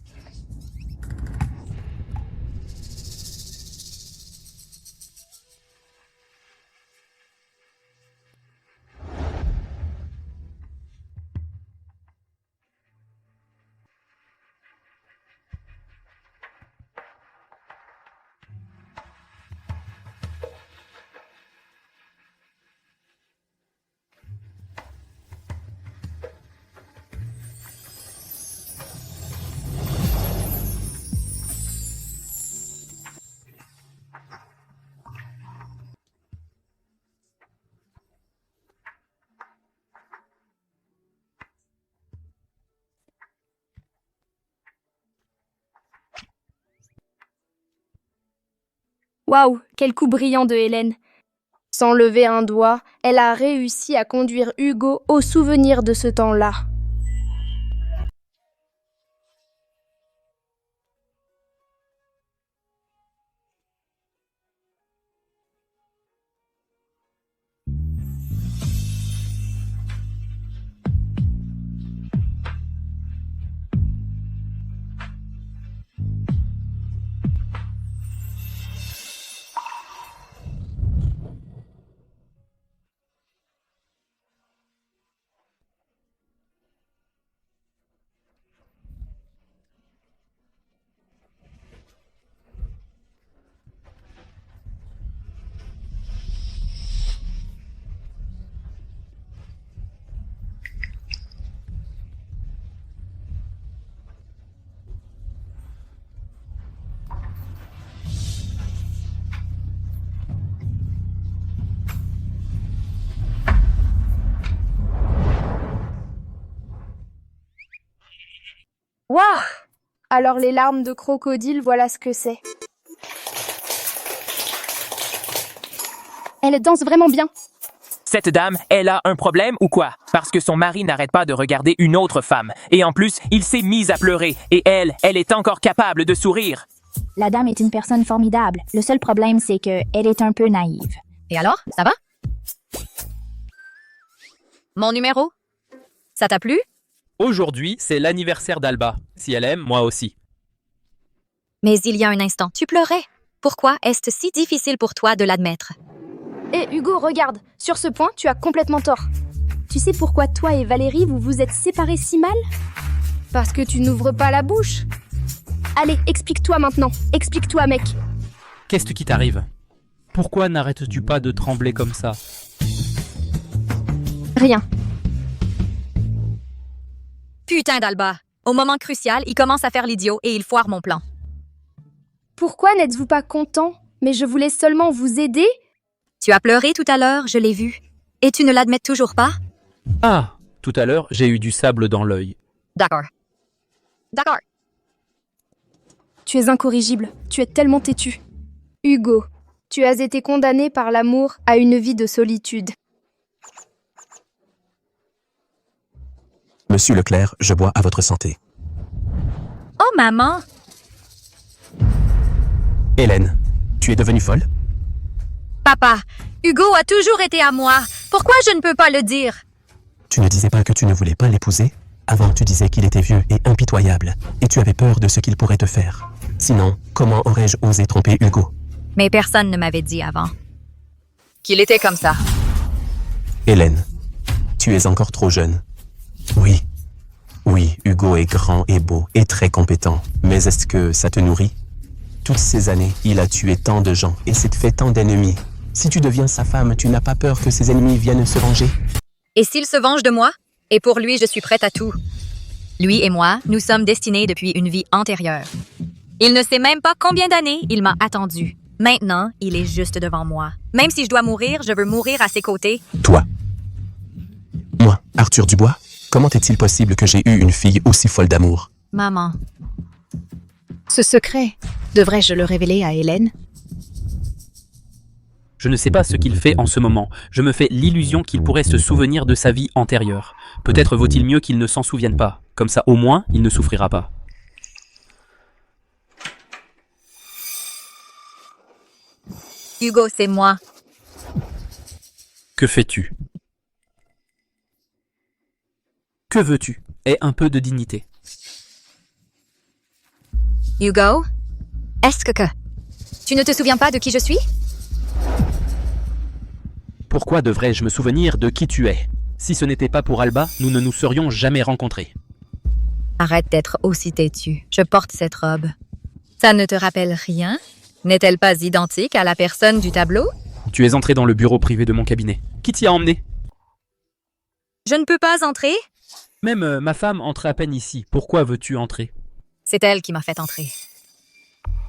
Waouh, quel coup brillant de Hélène. Sans lever un doigt, elle a réussi à conduire Hugo au souvenir de ce temps-là. Waouh! Alors les larmes de crocodile, voilà ce que c'est. Elle danse vraiment bien. Cette dame, elle a un problème ou quoi? Parce que son mari n'arrête pas de regarder une autre femme. Et en plus, il s'est mis à pleurer. Et elle est encore capable de sourire. La dame est une personne formidable. Le seul problème, c'est que elle est un peu naïve. Et alors, ça va? Mon numéro? Ça t'a plu? Aujourd'hui, c'est l'anniversaire d'Alba. Si elle aime, moi aussi. Mais il y a un instant, tu pleurais. Pourquoi est-ce si difficile pour toi de l'admettre? Hé Hugo, regarde, sur ce point, tu as complètement tort. Tu sais pourquoi toi et Valérie, vous vous êtes séparés si mal? Parce que tu n'ouvres pas la bouche. Allez, explique-toi maintenant. Explique-toi, mec. Qu'est-ce qui t'arrive? Pourquoi n'arrêtes-tu pas de trembler comme ça? Rien. Putain d'Alba! Au moment crucial, il commence à faire l'idiot et il foire mon plan. Pourquoi n'êtes-vous pas content? Mais je voulais seulement vous aider. Tu as pleuré tout à l'heure, je l'ai vu. Et tu ne l'admets toujours pas? Ah, tout à l'heure, j'ai eu du sable dans l'œil. D'accord. D'accord. Tu es incorrigible. Tu es tellement têtu. Hugo, tu as été condamné par l'amour à une vie de solitude. Monsieur Leclerc, je bois à votre santé. Oh, maman! Hélène, tu es devenue folle? Papa, Hugo a toujours été à moi. Pourquoi je ne peux pas le dire? Tu ne disais pas que tu ne voulais pas l'épouser? Avant, tu disais qu'il était vieux et impitoyable, et tu avais peur de ce qu'il pourrait te faire. Sinon, comment aurais-je osé tromper Hugo? Mais personne ne m'avait dit avant qu'il était comme ça. Hélène, tu es encore trop jeune. Oui, Hugo est grand et beau et très compétent, mais est-ce que ça te nourrit? Toutes ces années, il a tué tant de gens et s'est fait tant d'ennemis. Si tu deviens sa femme, tu n'as pas peur que ses ennemis viennent se venger? Et s'il se venge de moi? Et pour lui, je suis prête à tout. Lui et moi, nous sommes destinés depuis une vie antérieure. Il ne sait même pas combien d'années il m'a attendu. Maintenant, il est juste devant moi. Même si je dois mourir, je veux mourir à ses côtés. Toi. Moi, Arthur Dubois, comment est-il possible que j'ai eu une fille aussi folle d'amour? Maman. Ce secret, devrais-je le révéler à Hélène? Je ne sais pas ce qu'il fait en ce moment. Je me fais l'illusion qu'il pourrait se souvenir de sa vie antérieure. Peut-être vaut-il mieux qu'il ne s'en souvienne pas. Comme ça, au moins, il ne souffrira pas. Hugo, c'est moi. Que fais-tu? Que veux-tu? Aie un peu de dignité. Hugo? Est-ce que... Tu ne te souviens pas de qui je suis? Pourquoi devrais-je me souvenir de qui tu es? Si ce n'était pas pour Alba, nous ne nous serions jamais rencontrés. Arrête d'être aussi têtu. Je porte cette robe. Ça ne te rappelle rien? N'est-elle pas identique à la personne du tableau? Tu es entré dans le bureau privé de mon cabinet. Qui t'y a emmené? Je ne peux pas entrer? Même ma femme entre à peine ici. Pourquoi veux-tu entrer? C'est elle qui m'a fait entrer.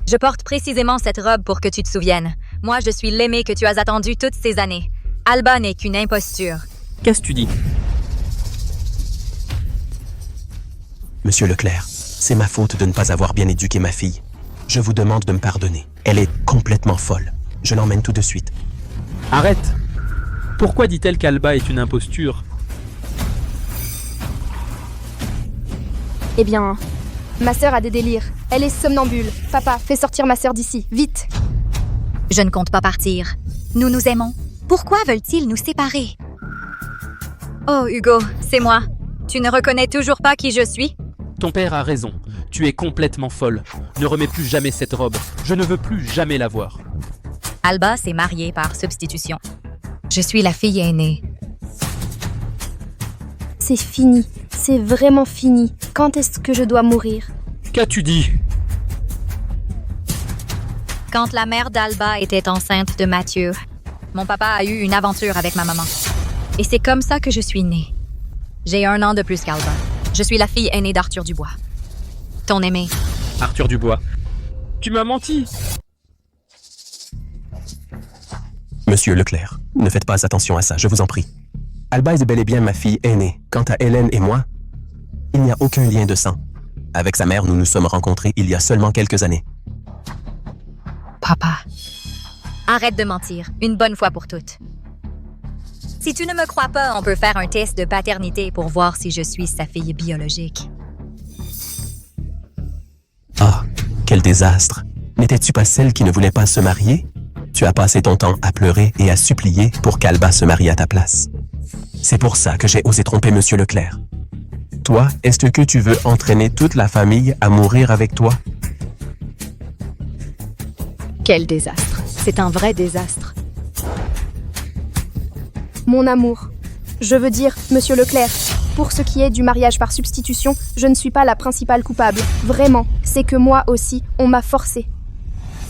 Je porte précisément cette robe pour que tu te souviennes. Moi, je suis l'aimé que tu as attendu toutes ces années. Alba n'est qu'une imposture. Qu'est-ce que tu dis? Monsieur Leclerc, c'est ma faute de ne pas avoir bien éduqué ma fille. Je vous demande de me pardonner. Elle est complètement folle. Je l'emmène tout de suite. Arrête! Pourquoi dit-elle qu'Alba est une imposture? Eh bien, ma sœur a des délires. Elle est somnambule. Papa, fais sortir ma sœur d'ici, vite. Je ne compte pas partir. Nous nous aimons. Pourquoi veulent-ils nous séparer? Oh, Hugo, c'est moi. Tu ne reconnais toujours pas qui je suis? Ton père a raison. Tu es complètement folle. Ne remets plus jamais cette robe. Je ne veux plus jamais la voir. Alba s'est mariée par substitution. Je suis la fille aînée. C'est fini. C'est vraiment fini. Quand est-ce que je dois mourir? Qu'as-tu dit? Quand la mère d'Alba était enceinte de Mathieu, mon papa a eu une aventure avec ma maman. Et c'est comme ça que je suis née. J'ai 1 an de plus qu'Alba. Je suis la fille aînée d'Arthur Dubois. Ton aimé. Arthur Dubois. Tu m'as menti. Monsieur Leclerc, ne faites pas attention à ça, je vous en prie. Alba est bel et bien ma fille aînée. Quant à Hélène et moi, il n'y a aucun lien de sang. Avec sa mère, nous nous sommes rencontrés il y a seulement quelques années. Papa. Arrête de mentir, une bonne fois pour toutes. Si tu ne me crois pas, on peut faire un test de paternité pour voir si je suis sa fille biologique. Ah, quel désastre! N'étais-tu pas celle qui ne voulait pas se marier? Tu as passé ton temps à pleurer et à supplier pour qu'Alba se marie à ta place. C'est pour ça que j'ai osé tromper Monsieur Leclerc. Toi, est-ce que tu veux entraîner toute la famille à mourir avec toi? Quel désastre. C'est un vrai désastre. Mon amour, je veux dire, monsieur Leclerc, pour ce qui est du mariage par substitution, je ne suis pas la principale coupable. Vraiment, c'est que moi aussi, on m'a forcée.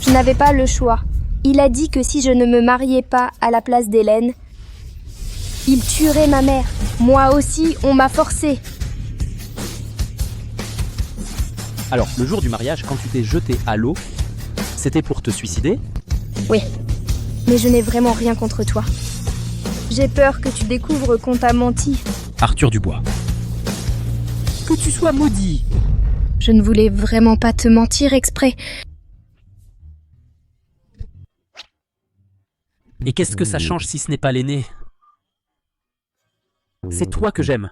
Je n'avais pas le choix. Il a dit que si je ne me mariais pas à la place d'Hélène, il tuerait ma mère. Moi aussi, on m'a forcée. Alors, le jour du mariage, quand tu t'es jeté à l'eau, c'était pour te suicider? Oui, mais je n'ai vraiment rien contre toi. J'ai peur que tu découvres qu'on t'a menti. Arthur Dubois. Que tu sois maudit! Je ne voulais vraiment pas te mentir exprès. Et qu'est-ce que ça change si ce n'est pas l'aîné? C'est toi que j'aime.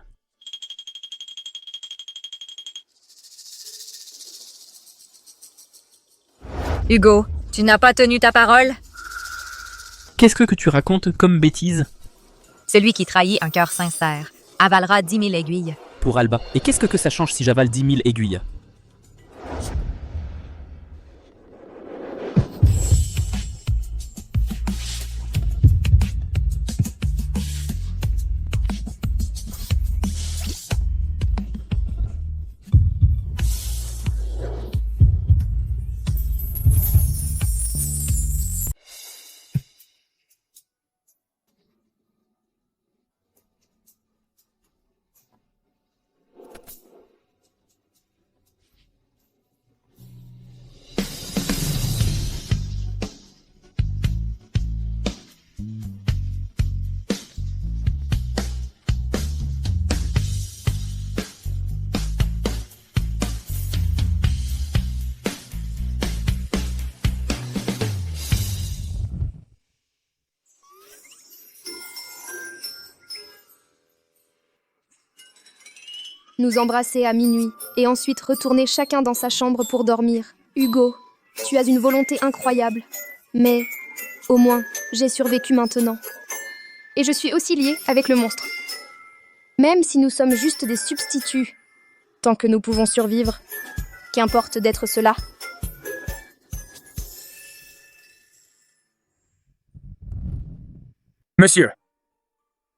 Hugo, tu n'as pas tenu ta parole? Qu'est-ce que tu racontes comme bêtise? Celui qui trahit un cœur sincère avalera 10 000 aiguilles. Pour Alba. Et qu'est-ce que ça change si j'avale 10 000 aiguilles? Nous embrasser à minuit et ensuite retourner chacun dans sa chambre pour dormir. Hugo, tu as une volonté incroyable. Mais, au moins, j'ai survécu maintenant. Et je suis aussi liée avec le monstre. Même si nous sommes juste des substituts, tant que nous pouvons survivre, qu'importe d'être cela. Monsieur,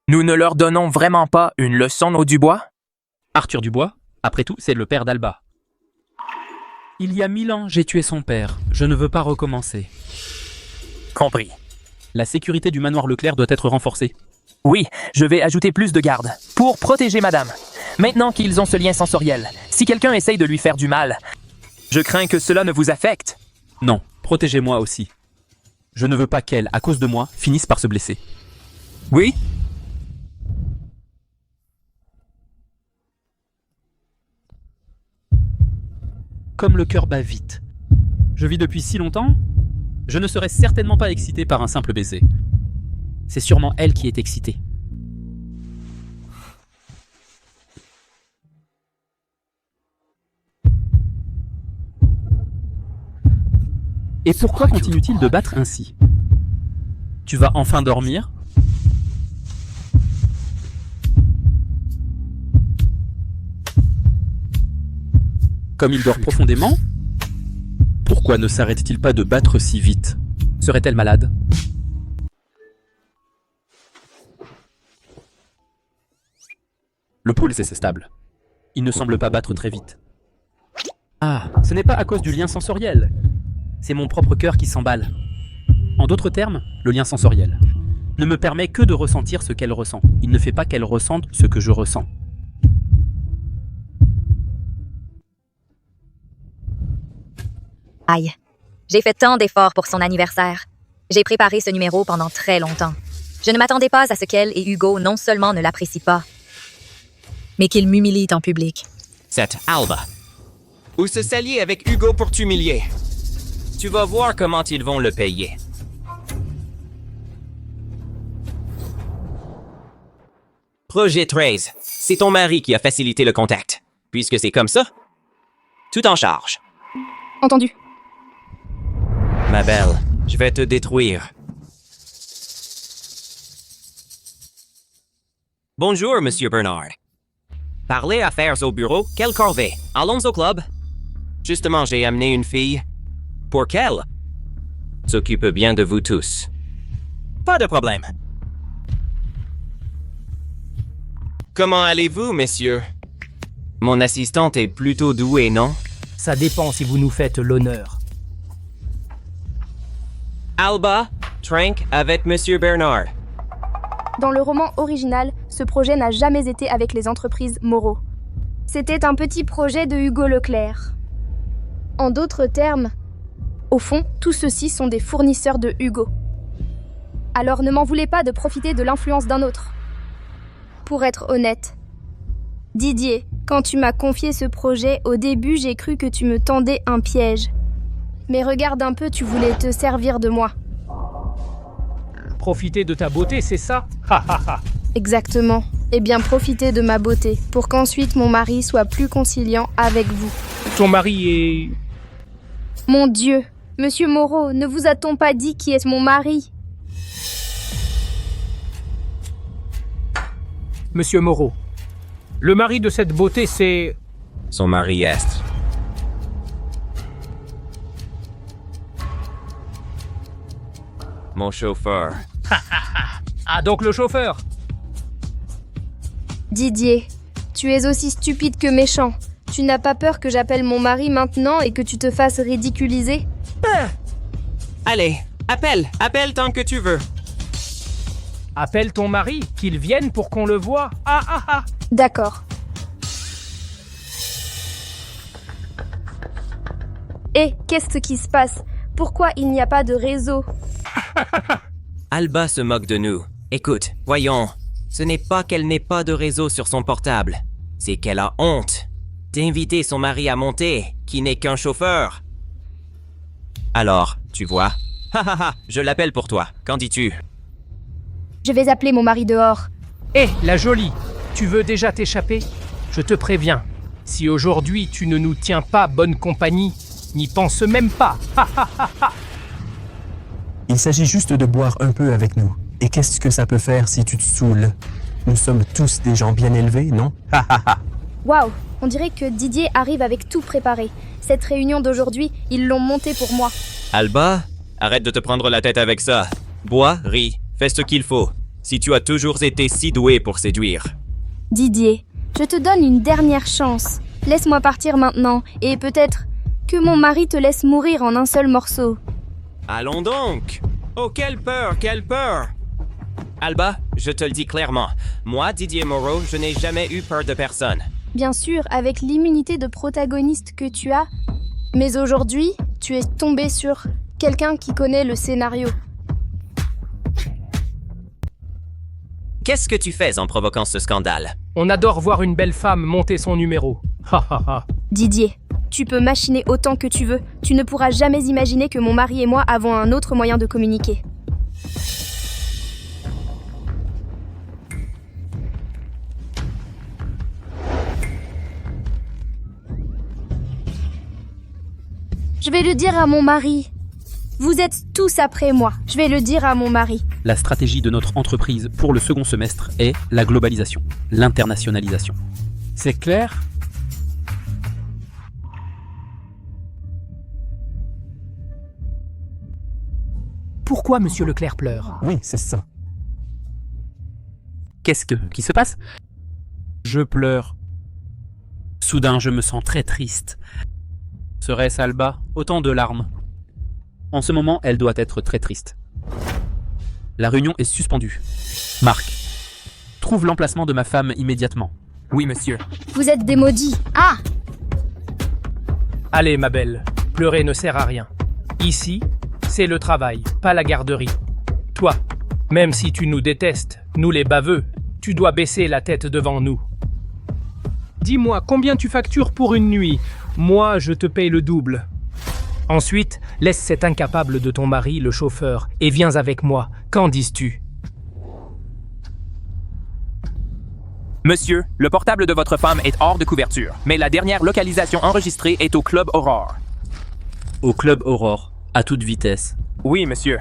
nous ne leur donnons vraiment pas une leçon au Dubois? Arthur Dubois, après tout, c'est le père d'Alba. Il y a 1000 ans, j'ai tué son père. Je ne veux pas recommencer. Compris. La sécurité du manoir Leclerc doit être renforcée. Oui, je vais ajouter plus de gardes pour protéger madame. Maintenant qu'ils ont ce lien sensoriel, si quelqu'un essaye de lui faire du mal, je crains que cela ne vous affecte. Non, protégez-moi aussi. Je ne veux pas qu'elle, à cause de moi, finisse par se blesser. Oui? Comme le cœur bat vite. Je vis depuis si longtemps, je ne serais certainement pas excité par un simple baiser. C'est sûrement elle qui est excitée. Et pourquoi continue-t-il de battre ainsi? Tu vas enfin dormir? Comme il dort profondément? Pourquoi ne s'arrête-t-il pas de battre si vite? Serait-elle malade? Le pouls est stable. Il ne semble pas battre très vite. Ah, ce n'est pas à cause du lien sensoriel. C'est mon propre cœur qui s'emballe. En d'autres termes, le lien sensoriel ne me permet que de ressentir ce qu'elle ressent. Il ne fait pas qu'elle ressente ce que je ressens. Aïe, j'ai fait tant d'efforts pour son anniversaire. J'ai préparé ce numéro pendant très longtemps. Je ne m'attendais pas à ce qu'elle et Hugo non seulement ne l'apprécient pas, mais qu'ils m'humilient en public. Cette Alba. ou se s'allier avec Hugo pour t'humilier. Tu vas voir comment ils vont le payer. Projet 13. C'est ton mari qui a facilité le contact. Puisque c'est comme ça, tout en charge. Entendu. Ma belle, je vais te détruire. Bonjour, Monsieur Bernard. Parler affaires au bureau, quelle corvée? Allons au club. Justement, j'ai amené une fille. Pour qu'elle s'occupe bien de vous tous. Pas de problème. Comment allez-vous, messieurs? Mon assistante est plutôt douée, non? Ça dépend si vous nous faites l'honneur. Alba, Trank avec Monsieur Bernard. Dans le roman original, ce projet n'a jamais été avec les entreprises Moreau. C'était un petit projet de Hugo Leclerc. En d'autres termes, au fond, tous ceux-ci sont des fournisseurs de Hugo. Alors ne m'en voulez pas de profiter de l'influence d'un autre. Pour être honnête, Didier, quand tu m'as confié ce projet, au début j'ai cru que tu me tendais un piège. Mais regarde un peu, tu voulais te servir de moi. Profiter de ta beauté, c'est ça? Ha ha ha. Exactement. Eh bien, profitez de ma beauté, pour qu'ensuite mon mari soit plus conciliant avec vous. Ton mari est... Mon Dieu, Monsieur Moreau, ne vous a-t-on pas dit qui est mon mari? Monsieur Moreau. Le mari de cette beauté, c'est... Son mari est. Mon chauffeur. Ah, donc le chauffeur. Didier, tu es aussi stupide que méchant. Tu n'as pas peur que j'appelle mon mari maintenant et que tu te fasses ridiculiser? Allez, appelle tant que tu veux. Appelle ton mari, qu'il vienne pour qu'on le voie. Ah ah ah. D'accord. Et qu'est-ce qui se passe? Pourquoi il n'y a pas de réseau? Alba se moque de nous. Écoute, voyons. Ce n'est pas qu'elle n'ait pas de réseau sur son portable. C'est qu'elle a honte d'inviter son mari à monter, qui n'est qu'un chauffeur. Alors, tu vois. Je l'appelle pour toi. Qu'en dis-tu? Je vais appeler mon mari dehors. Hé, la jolie, tu veux déjà t'échapper? Je te préviens, si aujourd'hui tu ne nous tiens pas bonne compagnie, n'y pense même pas. Il s'agit juste de boire un peu avec nous. Et qu'est-ce que ça peut faire si tu te saoules? Nous sommes tous des gens bien élevés, non? Waouh, on dirait que Didier arrive avec tout préparé. Cette réunion d'aujourd'hui, ils l'ont montée pour moi. Alba, arrête de te prendre la tête avec ça. Bois, ris, fais ce qu'il faut. Si tu as toujours été si doué pour séduire. Didier, je te donne une dernière chance. Laisse-moi partir maintenant, et peut-être que mon mari te laisse mourir en un seul morceau. Allons donc! Oh, quelle peur, quelle peur! Alba, je te le dis clairement, moi, Didier Moreau, je n'ai jamais eu peur de personne. Bien sûr, avec l'immunité de protagoniste que tu as, mais aujourd'hui, tu es tombé sur quelqu'un qui connaît le scénario. Qu'est-ce que tu fais en provoquant ce scandale? On adore voir une belle femme monter son numéro. Didier, tu peux machiner autant que tu veux. Tu ne pourras jamais imaginer que mon mari et moi avons un autre moyen de communiquer. Je vais le dire à mon mari. Vous êtes tous après moi. Je vais le dire à mon mari. La stratégie de notre entreprise pour le second semestre est la globalisation, l'internationalisation. C'est clair? Pourquoi Monsieur Leclerc pleure? Oui, c'est ça. Qu'est-ce qui se passe? Je pleure. Soudain, je me sens très triste. Serait-ce Alba? Autant de larmes. En ce moment, elle doit être très triste. La réunion est suspendue. Marc, trouve l'emplacement de ma femme immédiatement. Oui, monsieur. Vous êtes des maudits. Ah! Allez, ma belle, pleurer ne sert à rien. Ici, c'est le travail, pas la garderie. Toi, même si tu nous détestes, nous les baveux, tu dois baisser la tête devant nous. Dis-moi, combien tu factures pour une nuit? Moi, je te paye le double. Ensuite, laisse cet incapable de ton mari, le chauffeur, et viens avec moi. Qu'en dis-tu? Monsieur, le portable de votre femme est hors de couverture, mais la dernière localisation enregistrée est au Club Aurore. Au Club Aurore, à toute vitesse. Oui, monsieur.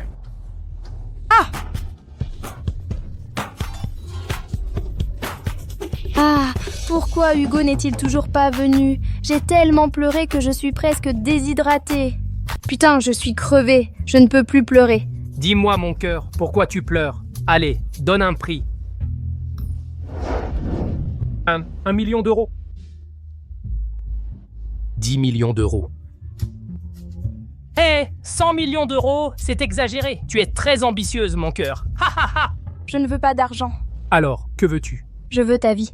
Ah, pourquoi Hugo n'est-il toujours pas venu? J'ai tellement pleuré que je suis presque déshydratée. Putain, je suis crevée. Je ne peux plus pleurer. Dis-moi, mon cœur, pourquoi tu pleures? Allez, donne un prix. 1 million d'euros. 10 millions d'euros. Hé, 100 millions d'euros, c'est exagéré. Tu es très ambitieuse, mon cœur. Ha ha ha. Je ne veux pas d'argent. Alors, que veux-tu? Je veux ta vie.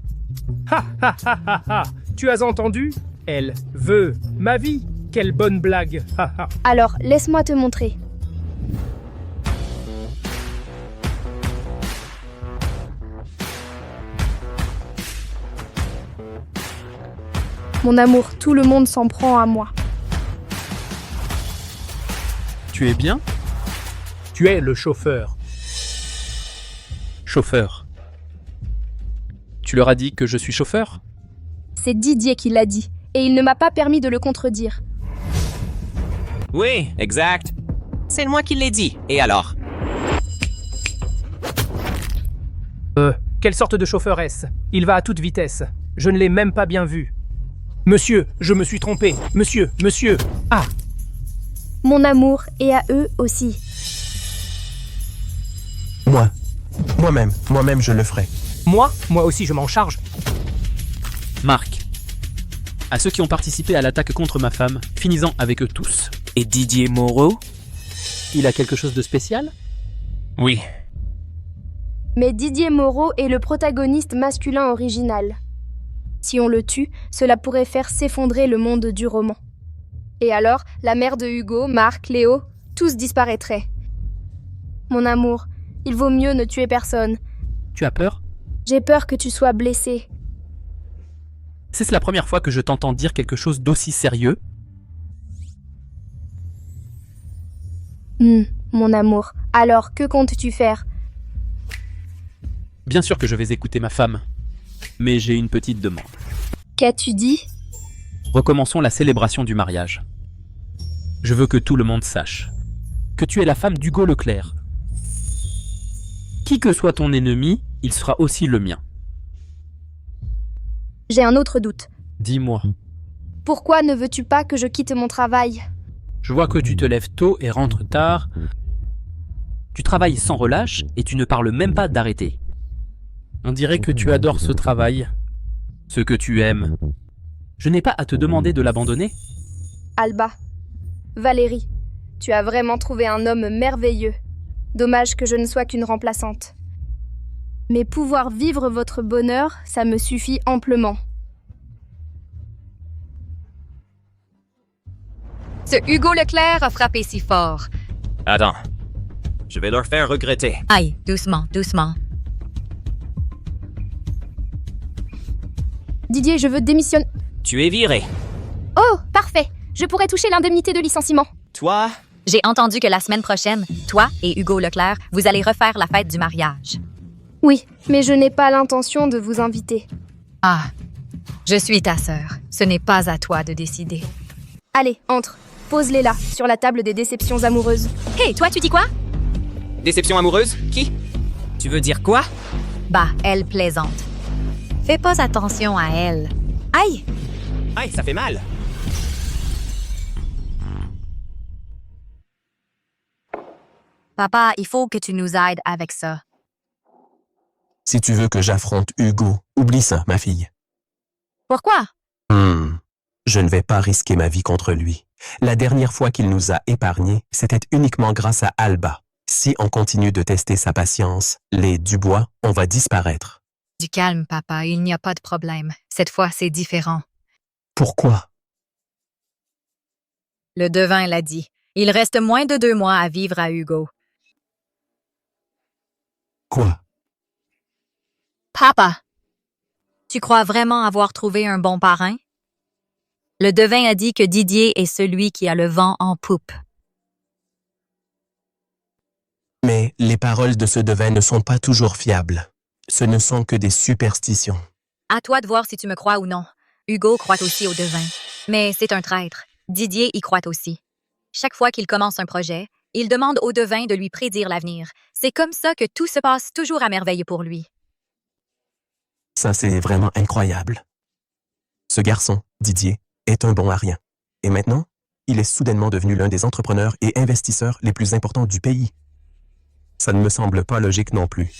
Ha ha ha ha ha. Tu as entendu? Elle veut ma vie. Quelle bonne blague. Ha ha. Alors, laisse-moi te montrer. Mon amour, tout le monde s'en prend à moi. Tu es bien? Tu es le chauffeur. Chauffeur. Tu leur as dit que je suis chauffeur? C'est Didier qui l'a dit, et il ne m'a pas permis de le contredire. Oui, exact. C'est moi qui l'ai dit. Et alors? Quelle sorte de chauffeur est-ce? Il va à toute vitesse. Je ne l'ai même pas bien vu. Monsieur, je me suis trompé. Monsieur. Ah! Mon amour, et à eux aussi. Moi-même, je le ferai. Moi aussi, je m'en charge. Marc. À ceux qui ont participé à l'attaque contre ma femme, finissant avec eux tous. Et Didier Moreau? Il a quelque chose de spécial? Oui. Mais Didier Moreau est le protagoniste masculin original. Si on le tue, cela pourrait faire s'effondrer le monde du roman. Et alors, la mère de Hugo, Marc, Léo, tous disparaîtraient. Mon amour, il vaut mieux ne tuer personne. Tu as peur? J'ai peur que tu sois blessé. C'est la première fois que je t'entends dire quelque chose d'aussi sérieux? Mon amour, alors que comptes-tu faire? Bien sûr que je vais écouter ma femme. Mais j'ai une petite demande. Qu'as-tu dit? Recommençons la célébration du mariage. Je veux que tout le monde sache que tu es la femme d'Hugo Leclerc. Qui que soit ton ennemi, il sera aussi le mien. J'ai un autre doute. Dis-moi. Pourquoi ne veux-tu pas que je quitte mon travail? Je vois que tu te lèves tôt et rentres tard. Tu travailles sans relâche et tu ne parles même pas d'arrêter. On dirait que tu adores ce travail, ce que tu aimes. Je n'ai pas à te demander de l'abandonner. Alba, Valérie, tu as vraiment trouvé un homme merveilleux. Dommage que je ne sois qu'une remplaçante. Mais pouvoir vivre votre bonheur, ça me suffit amplement. Ce Hugo Leclerc a frappé si fort. Attends. Je vais leur faire regretter. Aïe, doucement. Didier, je veux démissionner. Tu es viré. Oh, parfait. Je pourrais toucher l'indemnité de licenciement. Toi? J'ai entendu que la semaine prochaine, toi et Hugo Leclerc, vous allez refaire la fête du mariage. Oui, mais je n'ai pas l'intention de vous inviter. Ah, je suis ta sœur. Ce n'est pas à toi de décider. Allez, entre. Pose-les là, sur la table des déceptions amoureuses. Hé, toi, tu dis quoi? Déception amoureuse? Qui? Tu veux dire quoi? Bah, elle plaisante. Fais pas attention à elle. Aïe! Aïe, ça fait mal. Papa, il faut que tu nous aides avec ça. Si tu veux que j'affronte Hugo, oublie ça, ma fille. Pourquoi? Je ne vais pas risquer ma vie contre lui. La dernière fois qu'il nous a épargnés, c'était uniquement grâce à Alba. Si on continue de tester sa patience, les Dubois, on va disparaître. Du calme, papa, il n'y a pas de problème. Cette fois, c'est différent. Pourquoi? Le devin l'a dit. Il reste moins de 2 mois à vivre à Hugo. Quoi? Papa! Tu crois vraiment avoir trouvé un bon parrain? Le devin a dit que Didier est celui qui a le vent en poupe. Mais les paroles de ce devin ne sont pas toujours fiables. Ce ne sont que des superstitions. À toi de voir si tu me crois ou non. Hugo croit aussi au devin. Mais c'est un traître. Didier y croit aussi. Chaque fois qu'il commence un projet, il demande au devin de lui prédire l'avenir. C'est comme ça que tout se passe toujours à merveille pour lui. Ça, c'est vraiment incroyable. Ce garçon, Didier, est un bon à rien. Et maintenant, il est soudainement devenu l'un des entrepreneurs et investisseurs les plus importants du pays. Ça ne me semble pas logique non plus.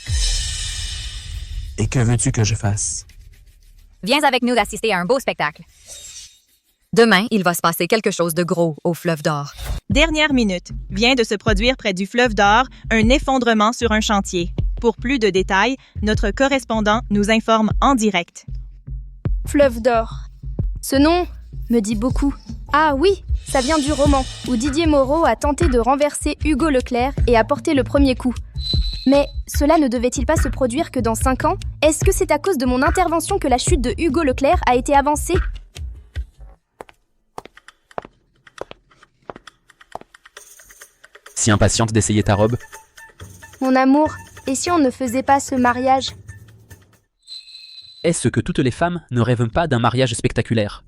Et que veux-tu que je fasse? Viens avec nous assister à un beau spectacle. Demain, il va se passer quelque chose de gros au Fleuve d'Or. Dernière minute. Vient de se produire près du fleuve d'Or un effondrement sur un chantier. Pour plus de détails, notre correspondant nous informe en direct. Fleuve d'Or. Ce nom me dit beaucoup. Ah oui, ça vient du roman, où Didier Moreau a tenté de renverser Hugo Leclerc et a porté le premier coup. Mais cela ne devait-il pas se produire que dans 5 ans? Est-ce que c'est à cause de mon intervention que la chute de Hugo Leclerc a été avancée? Si impatiente d'essayer ta robe. Mon amour, et si on ne faisait pas ce mariage? Est-ce que toutes les femmes ne rêvent pas d'un mariage spectaculaire?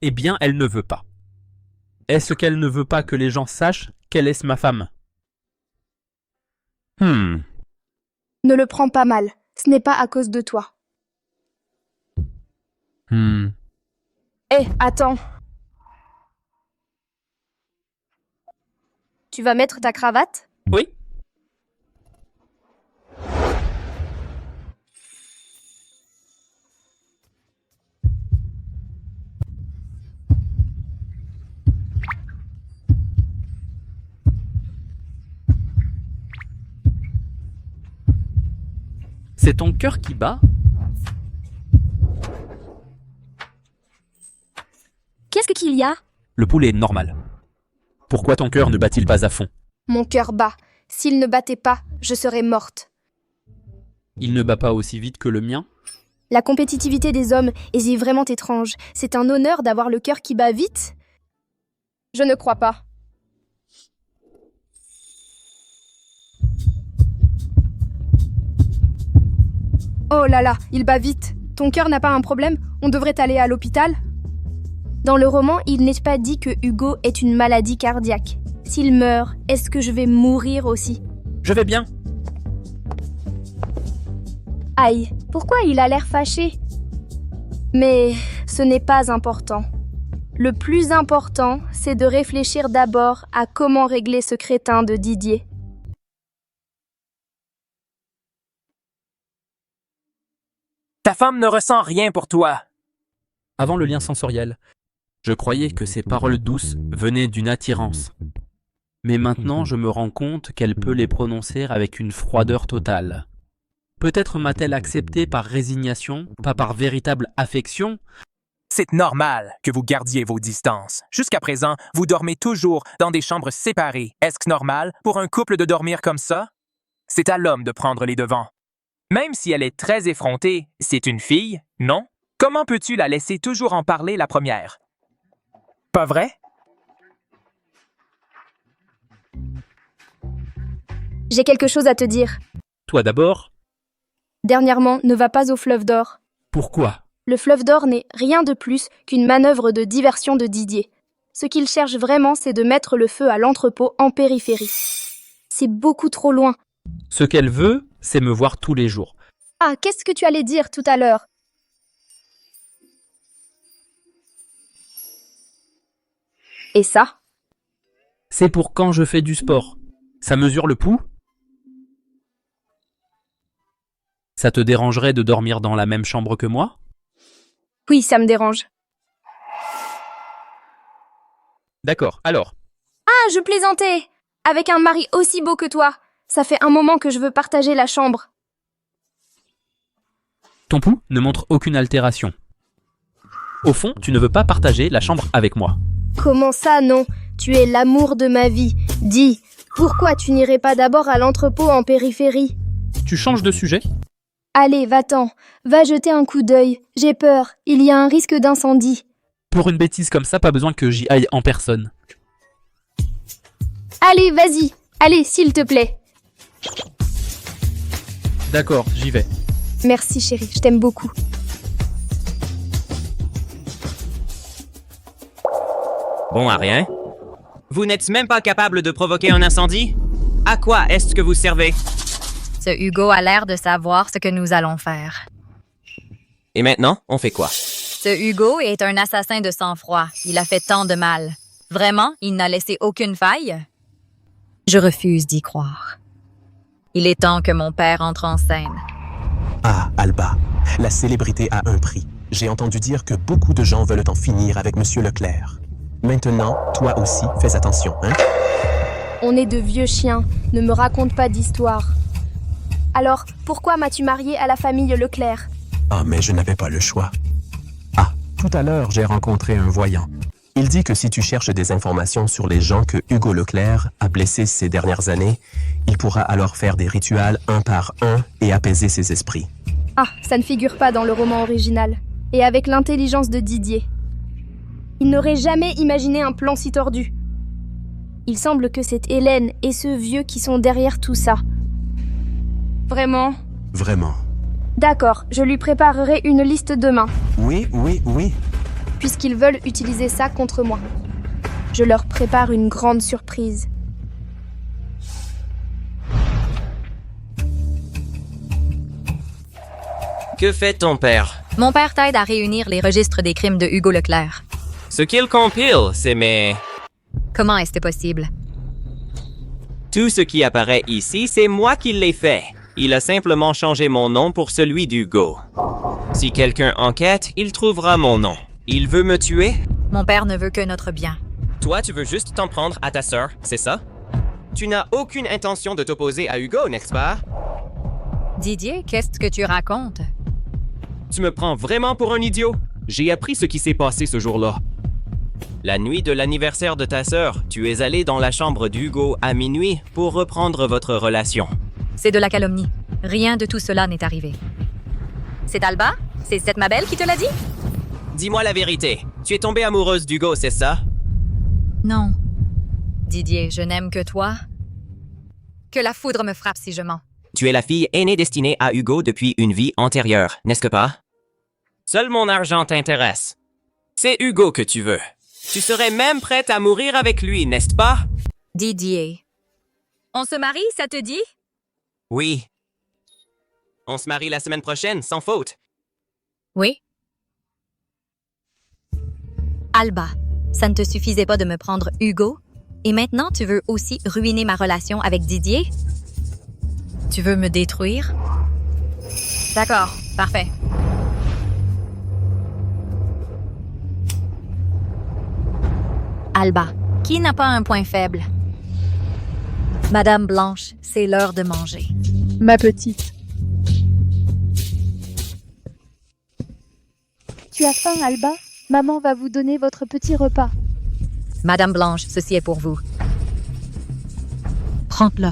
Eh bien, elle ne veut pas. Est-ce qu'elle ne veut pas que les gens sachent qu'elle est ma femme? Ne le prends pas mal, ce n'est pas à cause de toi. Hé, attends. Tu vas mettre ta cravate? Oui. C'est ton cœur qui bat? Qu'est-ce qu'il y a? Le pouls est normal. Pourquoi ton cœur ne bat-il pas à fond? Mon cœur bat. S'il ne battait pas, je serais morte. Il ne bat pas aussi vite que le mien? La compétitivité des hommes est vraiment étrange. C'est un honneur d'avoir le cœur qui bat vite? Je ne crois pas. Oh là là, il bat vite. Ton cœur n'a pas un problème? On devrait aller à l'hôpital? Dans le roman, il n'est pas dit que Hugo est une maladie cardiaque. S'il meurt, est-ce que je vais mourir aussi? Je vais bien. Aïe, pourquoi il a l'air fâché? Mais ce n'est pas important. Le plus important, c'est de réfléchir d'abord à comment régler ce crétin de Didier. Ta femme ne ressent rien pour toi. Avant le lien sensoriel, je croyais que ces paroles douces venaient d'une attirance. Mais maintenant, je me rends compte qu'elle peut les prononcer avec une froideur totale. Peut-être m'a-t-elle accepté par résignation, pas par véritable affection? C'est normal que vous gardiez vos distances. Jusqu'à présent, vous dormez toujours dans des chambres séparées. Est-ce normal pour un couple de dormir comme ça? C'est à l'homme de prendre les devants. Même si elle est très effrontée, c'est une fille, non? Comment peux-tu la laisser toujours en parler la première? Pas vrai? J'ai quelque chose à te dire. Toi d'abord? Dernièrement, ne va pas au Fleuve d'Or. Pourquoi? Le Fleuve d'Or n'est rien de plus qu'une manœuvre de diversion de Didier. Ce qu'il cherche vraiment, c'est de mettre le feu à l'entrepôt en périphérie. C'est beaucoup trop loin. Ce qu'elle veut, c'est me voir tous les jours. Ah, qu'est-ce que tu allais dire tout à l'heure? Et ça? C'est pour quand je fais du sport. Ça mesure le pouls? Ça te dérangerait de dormir dans la même chambre que moi? Oui, ça me dérange. D'accord, alors. Ah, je plaisantais! Avec un mari aussi beau que toi, ça fait un moment que je veux partager la chambre. Ton pouls ne montre aucune altération. Au fond, tu ne veux pas partager la chambre avec moi. Comment ça, non? Tu es l'amour de ma vie. Dis, pourquoi tu n'irais pas d'abord à l'entrepôt en périphérie? Tu changes de sujet? Allez, va-t'en. Va jeter un coup d'œil. J'ai peur. Il y a un risque d'incendie. Pour une bêtise comme ça, pas besoin que j'y aille en personne. Allez, vas-y. Allez, s'il te plaît. D'accord, j'y vais. Merci chérie, je t'aime beaucoup. Bon à rien. Vous n'êtes même pas capable de provoquer un incendie? À quoi est-ce que vous servez? Ce Hugo a l'air de savoir ce que nous allons faire. Et maintenant, on fait quoi? Ce Hugo est un assassin de sang-froid. Il a fait tant de mal. Vraiment, il n'a laissé aucune faille? Je refuse d'y croire. Il est temps que mon père entre en scène. Ah, Alba, la célébrité a un prix. J'ai entendu dire que beaucoup de gens veulent en finir avec Monsieur Leclerc. Maintenant, toi aussi, fais attention, hein? On est de vieux chiens. Ne me raconte pas d'histoire. Alors, pourquoi m'as-tu marié à la famille Leclerc? Ah, mais je n'avais pas le choix. Ah, tout à l'heure, j'ai rencontré un voyant. Il dit que si tu cherches des informations sur les gens que Hugo Leclerc a blessés ces dernières années, il pourra alors faire des rituels un par un et apaiser ses esprits. Ah, ça ne figure pas dans le roman original. Et avec l'intelligence de Didier. Il n'aurait jamais imaginé un plan si tordu. Il semble que c'est Hélène et ce vieux qui sont derrière tout ça. Vraiment? Vraiment. D'accord, je lui préparerai une liste demain. Oui. Puisqu'ils veulent utiliser ça contre moi. Je leur prépare une grande surprise. Que fait ton père? Mon père t'aide à réunir les registres des crimes de Hugo Leclerc. Ce qu'il compile, c'est mes... Comment est-ce possible? Tout ce qui apparaît ici, c'est moi qui l'ai fait. Il a simplement changé mon nom pour celui d'Hugo. Si quelqu'un enquête, il trouvera mon nom. Il veut me tuer? Mon père ne veut que notre bien. Toi, tu veux juste t'en prendre à ta sœur, c'est ça? Tu n'as aucune intention de t'opposer à Hugo, n'est-ce pas? Didier, qu'est-ce que tu racontes? Tu me prends vraiment pour un idiot? J'ai appris ce qui s'est passé ce jour-là. La nuit de l'anniversaire de ta sœur, tu es allé dans la chambre d'Hugo à minuit pour reprendre votre relation. C'est de la calomnie. Rien de tout cela n'est arrivé. C'est Alba? C'est cette Mabel qui te l'a dit? Dis-moi la vérité. Tu es tombée amoureuse d'Hugo, c'est ça? Non. Didier, je n'aime que toi. Que la foudre me frappe si je mens. Tu es la fille aînée destinée à Hugo depuis une vie antérieure, n'est-ce que pas? Seul mon argent t'intéresse. C'est Hugo que tu veux. Tu serais même prête à mourir avec lui, n'est-ce pas? Didier. On se marie, ça te dit? Oui. On se marie la semaine prochaine, sans faute. Oui. Alba, ça ne te suffisait pas de me prendre Hugo? Et maintenant, tu veux aussi ruiner ma relation avec Didier? Tu veux me détruire? D'accord, parfait. Alba, qui n'a pas un point faible? Madame Blanche, c'est l'heure de manger. Ma petite. Tu as faim, Alba? Maman va vous donner votre petit repas. Madame Blanche, ceci est pour vous. Prends-le.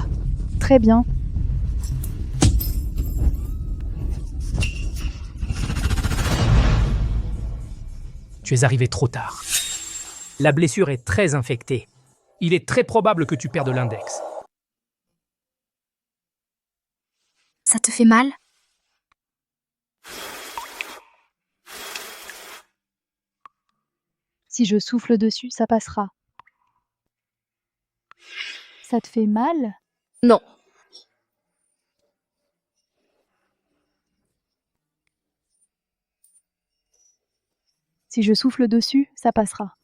Très bien. Tu es arrivé trop tard. La blessure est très infectée. Il est très probable que tu perdes l'index. Ça te fait mal? Si je souffle dessus, ça passera. Ça te fait mal? Non. Si je souffle dessus, ça passera.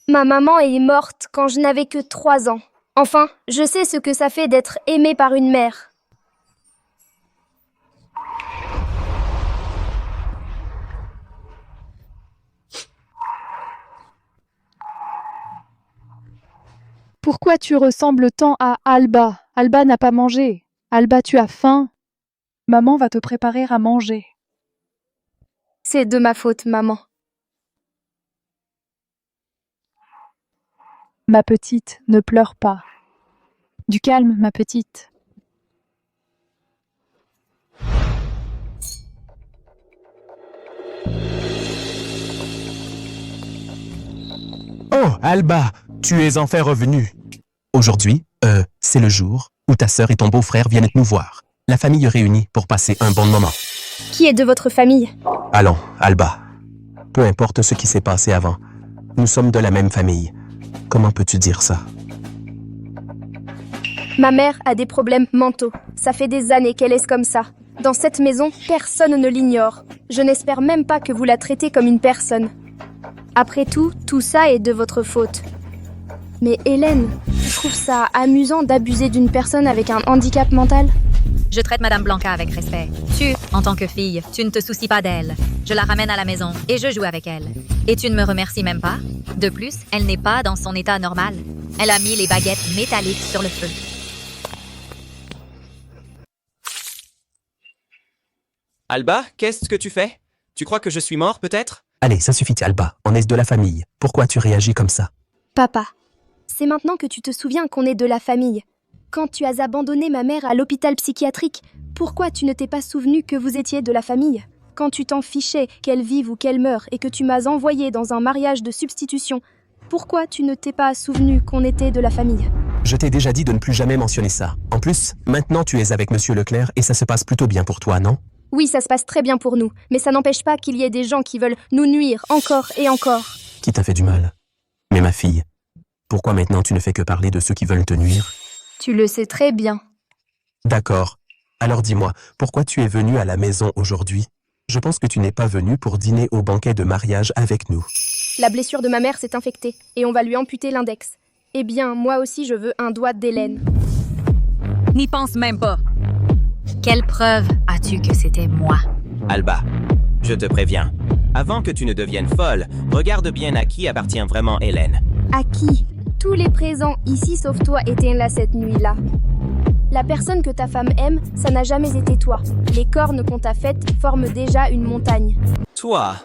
Ma maman est morte quand je n'avais que 3 ans. Enfin, je sais ce que ça fait d'être aimée par une mère. Pourquoi tu ressembles tant à Alba? Alba n'a pas mangé. Alba, tu as faim? Maman va te préparer à manger. C'est de ma faute, maman. Ma petite, ne pleure pas. Du calme, ma petite. Oh, Alba, tu es enfin revenue. Aujourd'hui, c'est le jour où ta sœur et ton beau-frère viennent nous voir. La famille réunie pour passer un bon moment. Qui est de votre famille? Allons, Alba. Peu importe ce qui s'est passé avant, nous sommes de la même famille. Comment peux-tu dire ça? Ma mère a des problèmes mentaux. Ça fait des années qu'elle est comme ça. Dans cette maison, personne ne l'ignore. Je n'espère même pas que vous la traitez comme une personne. Après tout ça est de votre faute. Mais Hélène, tu trouves ça amusant d'abuser d'une personne avec un handicap mental? Je traite Madame Blanca avec respect. Tu, en tant que fille, tu ne te soucies pas d'elle. Je la ramène à la maison et je joue avec elle. Et tu ne me remercies même pas? De plus, elle n'est pas dans son état normal. Elle a mis les baguettes métalliques sur le feu. Alba, qu'est-ce que tu fais? Tu crois que je suis mort, peut-être? Allez, ça suffit, Alba. On est de la famille. Pourquoi tu réagis comme ça? Papa, c'est maintenant que tu te souviens qu'on est de la famille. Quand tu as abandonné ma mère à l'hôpital psychiatrique, pourquoi tu ne t'es pas souvenu que vous étiez de la famille? Quand tu t'en fichais qu'elle vive ou qu'elle meure et que tu m'as envoyé dans un mariage de substitution, pourquoi tu ne t'es pas souvenu qu'on était de la famille? Je t'ai déjà dit de ne plus jamais mentionner ça. En plus, maintenant tu es avec Monsieur Leclerc et ça se passe plutôt bien pour toi, non? Oui, ça se passe très bien pour nous, mais ça n'empêche pas qu'il y ait des gens qui veulent nous nuire encore et encore. Qui t'a fait du mal? Mais ma fille, pourquoi maintenant tu ne fais que parler de ceux qui veulent te nuire? Tu le sais très bien. D'accord. Alors dis-moi, pourquoi tu es venu à la maison aujourd'hui? Je pense que tu n'es pas venu pour dîner au banquet de mariage avec nous. La blessure de ma mère s'est infectée et on va lui amputer l'index. Eh bien, moi aussi je veux un doigt d'Hélène. N'y pense même pas. Quelle preuve as-tu que c'était moi? Alba, je te préviens. Avant que tu ne deviennes folle, regarde bien à qui appartient vraiment Hélène. À qui? Tous les présents ici sauf toi étaient là cette nuit-là. La personne que ta femme aime, ça n'a jamais été toi. Les cornes qu'on t'a faites forment déjà une montagne. Toi?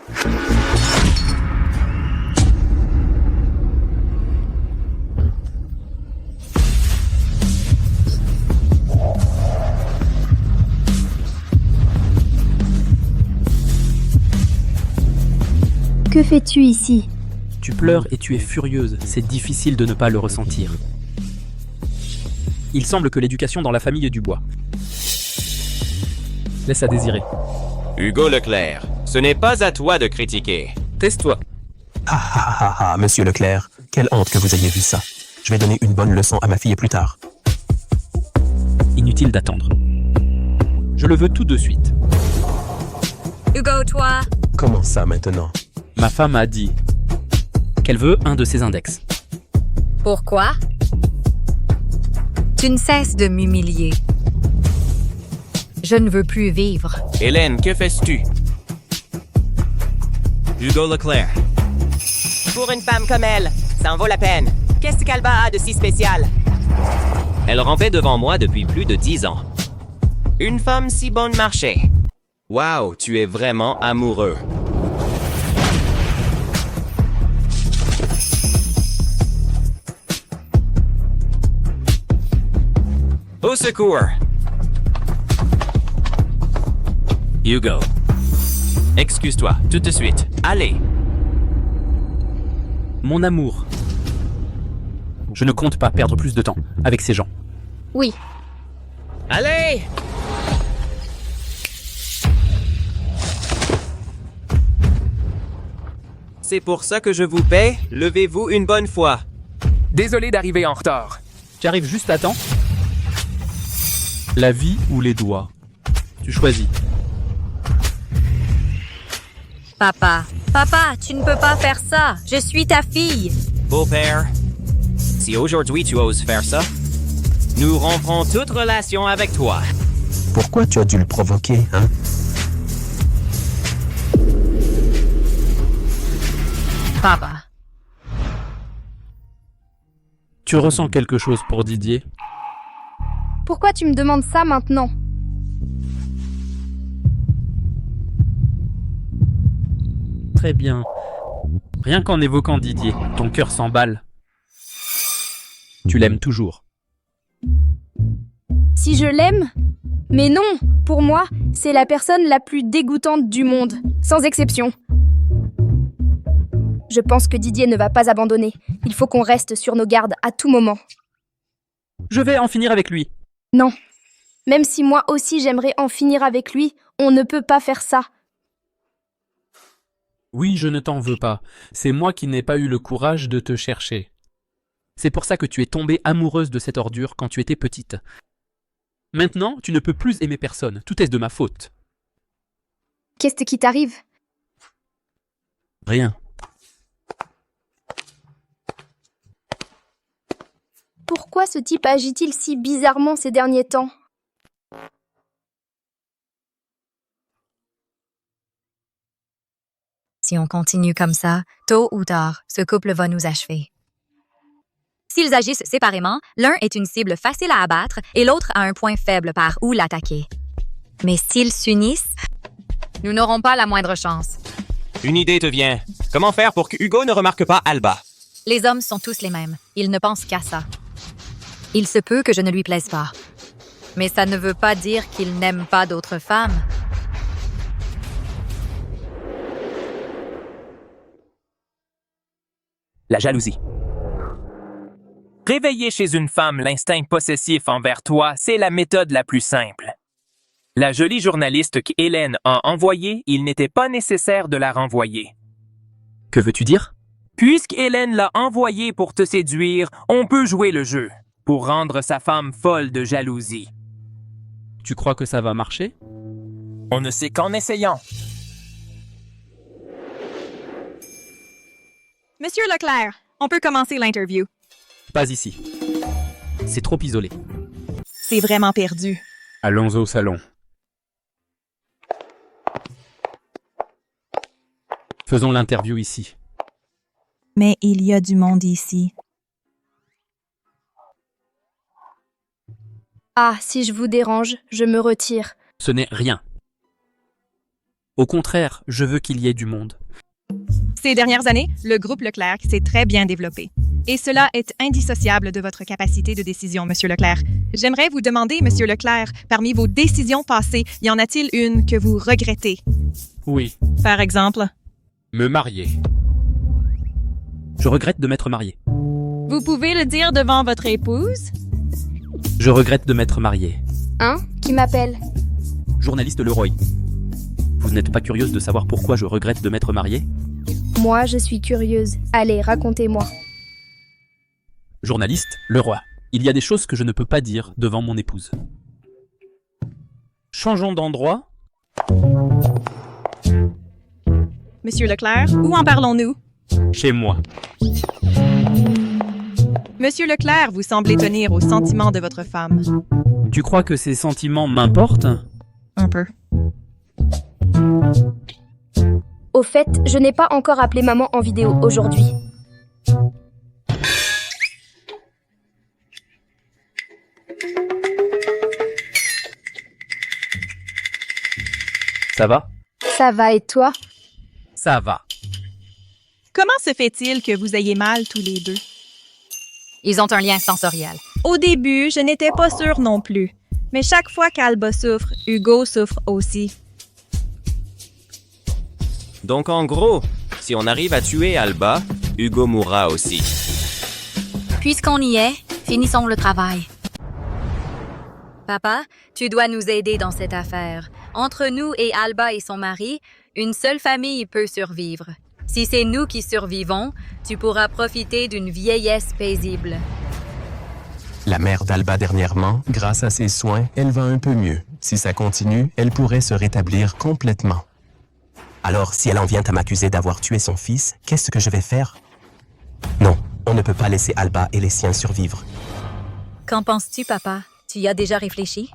Que fais-tu ici? Tu pleures et tu es furieuse, c'est difficile de ne pas le ressentir. Il semble que l'éducation dans la famille Dubois laisse à désirer. Hugo Leclerc, ce n'est pas à toi de critiquer. Tais-toi. Monsieur Leclerc, quelle honte que vous ayez vu ça. Je vais donner une bonne leçon à ma fille plus tard. Inutile d'attendre. Je le veux tout de suite. Hugo, toi? Comment ça maintenant? Ma femme a dit qu'elle veut un de ses index. Pourquoi? Tu ne cesses de m'humilier. Je ne veux plus vivre. Hélène, que fais-tu? Hugo Leclerc. Pour une femme comme elle, ça en vaut la peine. Qu'est-ce qu'Alba a de si spécial? Elle rampait devant moi depuis plus de 10 ans. Une femme si bonne marché. Waouh, tu es vraiment amoureux. Au secours! Hugo. Excuse-toi, tout de suite. Allez! Mon amour. Je ne compte pas perdre plus de temps avec ces gens. Oui. Allez! C'est pour ça que je vous paie. Levez-vous une bonne fois. Désolé d'arriver en retard. J'arrive juste à temps. La vie ou les doigts? Tu choisis. Papa, tu ne peux pas faire ça. Je suis ta fille. Beau-père, si aujourd'hui tu oses faire ça, nous rompons toute relation avec toi. Pourquoi tu as dû le provoquer, hein? Papa. Tu ressens quelque chose pour Didier? Pourquoi tu me demandes ça maintenant? Très bien. Rien qu'en évoquant Didier, ton cœur s'emballe. Tu l'aimes toujours. Si je l'aime? Mais non! Pour moi, c'est la personne la plus dégoûtante du monde, sans exception. Je pense que Didier ne va pas abandonner, Il faut qu'on reste sur nos gardes à tout moment. Je vais en finir avec lui. Non. Même si moi aussi j'aimerais en finir avec lui, on ne peut pas faire ça. Oui, je ne t'en veux pas. C'est moi qui n'ai pas eu le courage de te chercher. C'est pour ça que tu es tombée amoureuse de cette ordure quand tu étais petite. Maintenant, tu ne peux plus aimer personne. Tout est de ma faute. Qu'est-ce qui t'arrive? Rien. Pourquoi ce type agit-il si bizarrement ces derniers temps? Si on continue comme ça, tôt ou tard, ce couple va nous achever. S'ils agissent séparément, l'un est une cible facile à abattre et l'autre a un point faible par où l'attaquer. Mais s'ils s'unissent, nous n'aurons pas la moindre chance. Une idée te vient. Comment faire pour que Hugo ne remarque pas Alba? Les hommes sont tous les mêmes. Ils ne pensent qu'à ça. Il se peut que je ne lui plaise pas. Mais ça ne veut pas dire qu'il n'aime pas d'autres femmes. La jalousie. Réveiller chez une femme l'instinct possessif envers toi, c'est la méthode la plus simple. La jolie journaliste qu'Hélène a envoyée, il n'était pas nécessaire de la renvoyer. Que veux-tu dire? Puisque Hélène l'a envoyée pour te séduire, on peut jouer le jeu, pour rendre sa femme folle de jalousie. Tu crois que ça va marcher? On ne sait qu'en essayant. Monsieur Leclerc, on peut commencer l'interview. Pas ici. C'est trop isolé. C'est vraiment perdu. Allons au salon. Faisons l'interview ici. Mais il y a du monde ici. Ah, si je vous dérange, je me retire. Ce n'est rien. Au contraire, je veux qu'il y ait du monde. Ces dernières années, le groupe Leclerc s'est très bien développé. Et cela est indissociable de votre capacité de décision, Monsieur Leclerc. J'aimerais vous demander, Monsieur Leclerc, parmi vos décisions passées, y en a-t-il une que vous regrettez? Oui. Par exemple? Me marier. Je regrette de m'être marié. Vous pouvez le dire devant votre épouse? Je regrette de m'être marié. Hein? Qui m'appelle? Journaliste Leroy. Vous n'êtes pas curieuse de savoir pourquoi je regrette de m'être marié? Moi, je suis curieuse. Allez, racontez-moi. Journaliste Leroy. Il y a des choses que je ne peux pas dire devant mon épouse. Changeons d'endroit. Monsieur Leclerc, où en parlons-nous? Chez moi. Monsieur Leclerc, vous semblez tenir aux sentiments de votre femme. Tu crois que ces sentiments m'importent? Un peu. Au fait, je n'ai pas encore appelé maman en vidéo aujourd'hui. Ça va? Ça va et toi? Ça va. Comment se fait-il que vous ayez mal tous les deux? Ils ont un lien sensoriel. Au début, je n'étais pas sûre non plus. Mais chaque fois qu'Alba souffre, Hugo souffre aussi. Donc en gros, si on arrive à tuer Alba, Hugo mourra aussi. Puisqu'on y est, finissons le travail. Papa, tu dois nous aider dans cette affaire. Entre nous et Alba et son mari, une seule famille peut survivre. Si c'est nous qui survivons, tu pourras profiter d'une vieillesse paisible. La mère d'Alba dernièrement, grâce à ses soins, elle va un peu mieux. Si ça continue, elle pourrait se rétablir complètement. Alors, si elle en vient à m'accuser d'avoir tué son fils, qu'est-ce que je vais faire? Non, on ne peut pas laisser Alba et les siens survivre. Qu'en penses-tu, papa? Tu y as déjà réfléchi?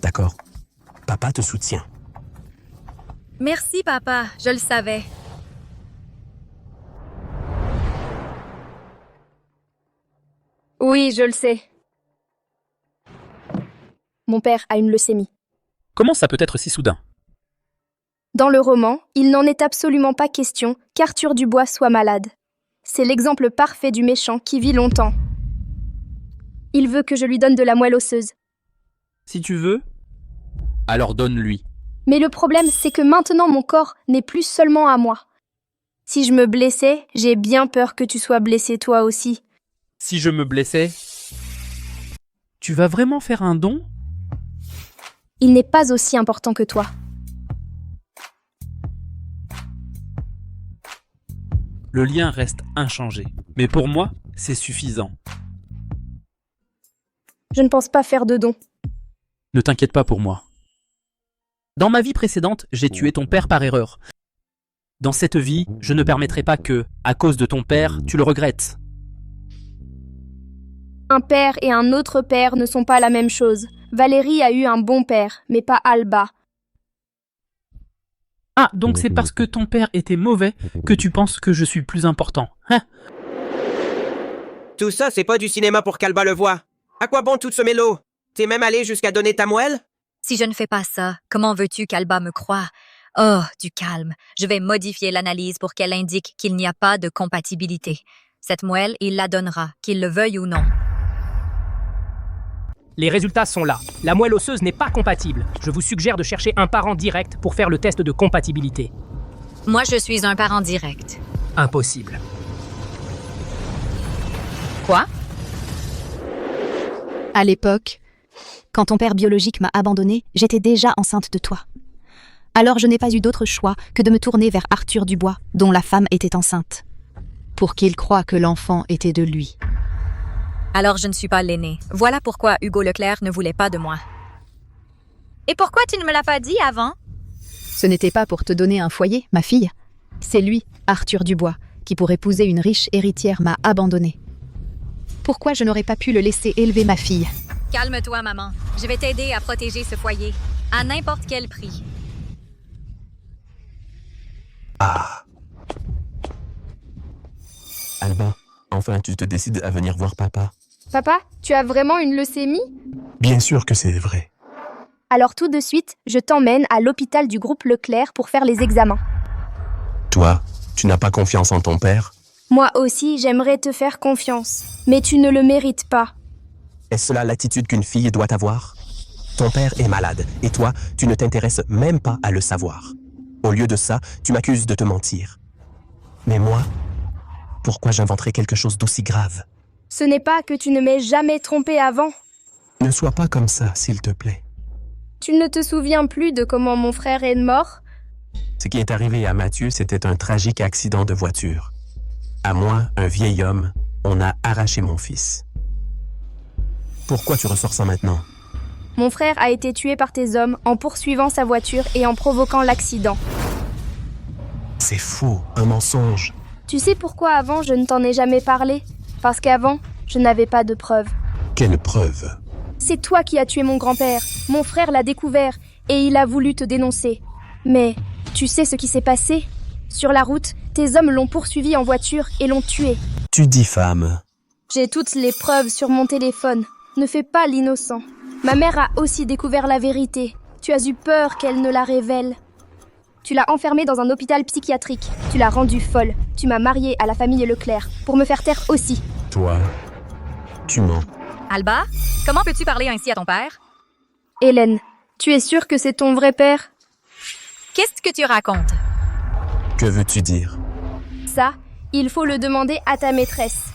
D'accord. Papa te soutient. Merci, papa. Je le savais. Oui, je le sais. Mon père a une leucémie. Comment ça peut être si soudain? Dans le roman, il n'en est absolument pas question qu'Arthur Dubois soit malade. C'est l'exemple parfait du méchant qui vit longtemps. Il veut que je lui donne de la moelle osseuse. Si tu veux, alors donne-lui. Mais le problème, c'est que maintenant mon corps n'est plus seulement à moi. Si je me blessais, j'ai bien peur que tu sois blessé toi aussi. Si je me blessais... Tu vas vraiment faire un don? Il n'est pas aussi important que toi. Le lien reste inchangé. Mais pour moi, c'est suffisant. Je ne pense pas faire de don. Ne t'inquiète pas pour moi. Dans ma vie précédente, j'ai tué ton père par erreur. Dans cette vie, je ne permettrai pas que, à cause de ton père, tu le regrettes. Un père et un autre père ne sont pas la même chose. Valérie a eu un bon père, mais pas Alba. Ah, donc c'est parce que ton père était mauvais que tu penses que je suis plus important, hein? Tout ça, c'est pas du cinéma pour qu'Alba le voie. À quoi bon tout ce mélo? T'es même allé jusqu'à donner ta moelle? Si je ne fais pas ça, comment veux-tu qu'Alba me croie? Oh, du calme. Je vais modifier l'analyse pour qu'elle indique qu'il n'y a pas de compatibilité. Cette moelle, il la donnera, qu'il le veuille ou non. Les résultats sont là. La moelle osseuse n'est pas compatible. Je vous suggère de chercher un parent direct pour faire le test de compatibilité. Moi, je suis un parent direct. Impossible. Quoi? À l'époque, quand ton père biologique m'a abandonnée, j'étais déjà enceinte de toi. Alors je n'ai pas eu d'autre choix que de me tourner vers Arthur Dubois, dont la femme était enceinte, pour qu'il croie que l'enfant était de lui. Alors je ne suis pas l'aîné. Voilà pourquoi Hugo Leclerc ne voulait pas de moi. Et pourquoi tu ne me l'as pas dit avant? Ce n'était pas pour te donner un foyer, ma fille. C'est lui, Arthur Dubois, qui pour épouser une riche héritière m'a abandonnée. Pourquoi je n'aurais pas pu le laisser élever ma fille? Calme-toi, maman. Je vais t'aider à protéger ce foyer, à n'importe quel prix. Ah. Alba, enfin tu te décides à venir voir papa. Papa, tu as vraiment une leucémie? Bien sûr que c'est vrai. Alors tout de suite, je t'emmène à l'hôpital du groupe Leclerc pour faire les examens. Toi, tu n'as pas confiance en ton père? Moi aussi, j'aimerais te faire confiance, mais tu ne le mérites pas. Est-ce cela l'attitude qu'une fille doit avoir? Ton père est malade, et toi, tu ne t'intéresses même pas à le savoir. Au lieu de ça, tu m'accuses de te mentir. Mais moi, pourquoi j'inventerais quelque chose d'aussi grave? Ce n'est pas que tu ne m'aies jamais trompé avant. Ne sois pas comme ça, s'il te plaît. Tu ne te souviens plus de comment mon frère est mort? Ce qui est arrivé à Mathieu, c'était un tragique accident de voiture. À moi, un vieil homme, on a arraché mon fils. Pourquoi tu ressors ça maintenant? Mon frère a été tué par tes hommes en poursuivant sa voiture et en provoquant l'accident. C'est faux, un mensonge. Tu sais pourquoi avant je ne t'en ai jamais parlé? Parce qu'avant, je n'avais pas de preuves. Quelle preuve? C'est toi qui as tué mon grand-père. Mon frère l'a découvert et il a voulu te dénoncer. Mais tu sais ce qui s'est passé? Sur la route, tes hommes l'ont poursuivi en voiture et l'ont tué. Tu diffames. J'ai toutes les preuves sur mon téléphone. Ne fais pas l'innocent. Ma mère a aussi découvert la vérité. Tu as eu peur qu'elle ne la révèle. Tu l'as enfermée dans un hôpital psychiatrique. Tu l'as rendue folle. Tu m'as mariée à la famille Leclerc pour me faire taire aussi. Toi, tu mens. Alba, comment peux-tu parler ainsi à ton père? Hélène, tu es sûre que c'est ton vrai père? Qu'est-ce que tu racontes? Que veux-tu dire? Ça, il faut le demander à ta maîtresse.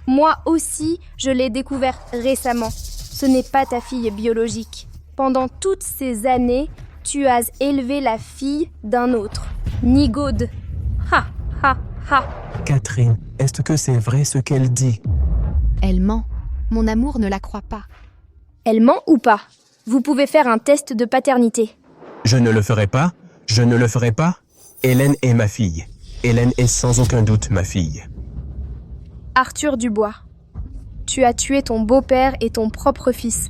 Moi aussi, je l'ai découvert récemment. Ce n'est pas ta fille biologique. Pendant toutes ces années, tu as élevé la fille d'un autre. Nigaude. Ha, ha, ha. Catherine, est-ce que c'est vrai ce qu'elle dit? Elle ment. Mon amour ne la croit pas. Elle ment ou pas? Vous pouvez faire un test de paternité. Je ne le ferai pas. Je ne le ferai pas. Hélène est ma fille. Hélène est sans aucun doute ma fille. Arthur Dubois, tu as tué ton beau-père et ton propre fils.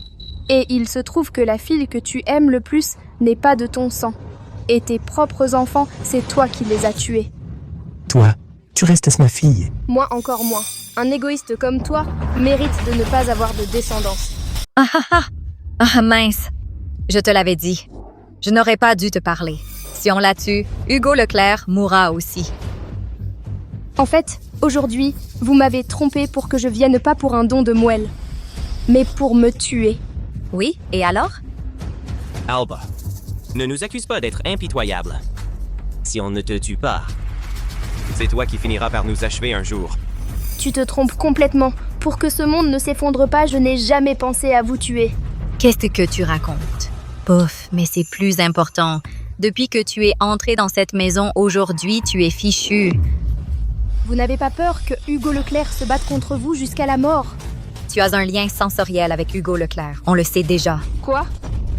Et il se trouve que la fille que tu aimes le plus n'est pas de ton sang. Et tes propres enfants, c'est toi qui les as tués. Toi, tu restes ma fille. Moi encore moins. Un égoïste comme toi mérite de ne pas avoir de descendance. Ah ah ah! Ah mince! Je te l'avais dit. Je n'aurais pas dû te parler. Si on la tue, Hugo Leclerc mourra aussi. En fait, aujourd'hui, vous m'avez trompé pour que je vienne pas pour un don de moelle, mais pour me tuer. Oui, et alors? Alba, ne nous accuse pas d'être impitoyables. Si on ne te tue pas, C'est toi qui finiras par nous achever un jour. Tu te trompes complètement. Pour que ce monde ne s'effondre pas, je n'ai jamais pensé à vous tuer. Qu'est-ce que tu racontes? Pouf, mais c'est plus important. Depuis que tu es entré dans cette maison aujourd'hui, tu es fichu. Vous n'avez pas peur que Hugo Leclerc se batte contre vous jusqu'à la mort? Tu as un lien sensoriel avec Hugo Leclerc. On le sait déjà. Quoi?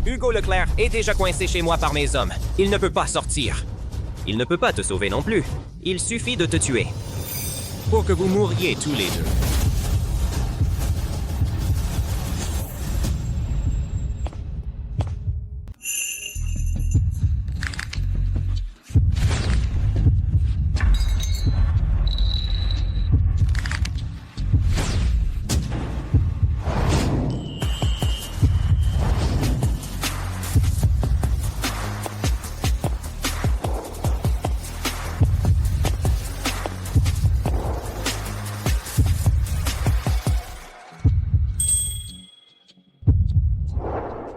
Hugo Leclerc est déjà coincé chez moi par mes hommes. Il ne peut pas sortir. Il ne peut pas te sauver non plus. Il suffit de te tuer. Pour que vous mouriez tous les deux.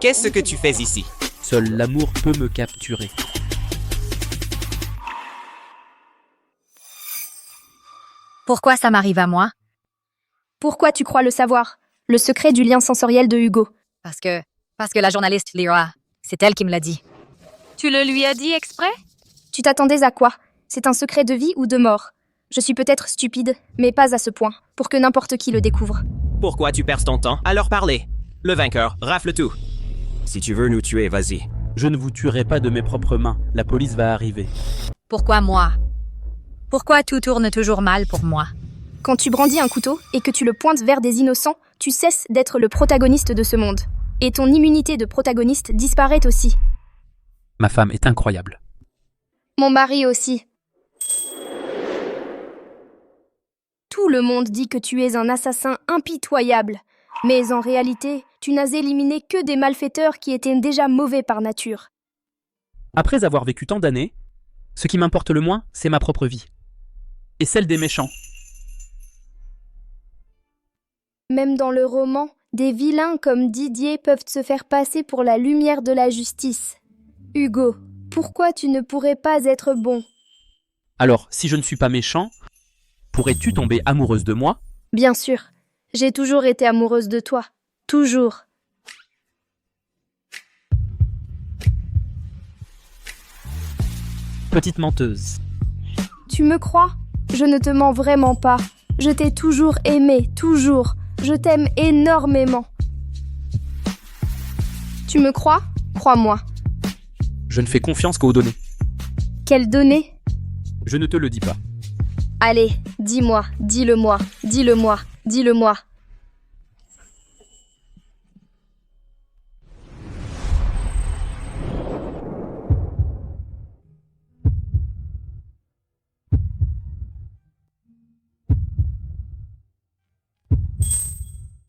Qu'est-ce que tu fais ici? Seul l'amour peut me capturer. Pourquoi ça m'arrive à moi? Pourquoi tu crois le savoir? Le secret du lien sensoriel de Hugo. Parce que la journaliste Lyra, c'est elle qui me l'a dit. Tu le lui as dit exprès? Tu t'attendais à quoi? C'est un secret de vie ou de mort? Je suis peut-être stupide, mais pas à ce point, pour que n'importe qui le découvre. Pourquoi tu perds ton temps à leur parler? Le vainqueur rafle tout. Si tu veux nous tuer, vas-y. Je ne vous tuerai pas de mes propres mains. La police va arriver. Pourquoi moi? Pourquoi tout tourne toujours mal pour moi? Quand tu brandis un couteau et que tu le pointes vers des innocents, tu cesses d'être le protagoniste de ce monde. Et ton immunité de protagoniste disparaît aussi. Ma femme est incroyable. Mon mari aussi. Tout le monde dit que tu es un assassin impitoyable. Mais en réalité, tu n'as éliminé que des malfaiteurs qui étaient déjà mauvais par nature. Après avoir vécu tant d'années, ce qui m'importe le moins, c'est ma propre vie. Et celle des méchants. Même dans le roman, des vilains comme Didier peuvent se faire passer pour la lumière de la justice. Hugo, pourquoi tu ne pourrais pas être bon? Alors, si je ne suis pas méchant, pourrais-tu tomber amoureuse de moi? Bien sûr. J'ai toujours été amoureuse de toi. Toujours. Petite menteuse. Tu me crois? Je ne te mens vraiment pas. Je t'ai toujours aimé, toujours. Je t'aime énormément. Tu me crois? Crois-moi. Je ne fais confiance qu'aux données. Quelles données? Je ne te le dis pas. Allez, dis-moi, dis-le-moi, dis-le-moi, dis-le-moi.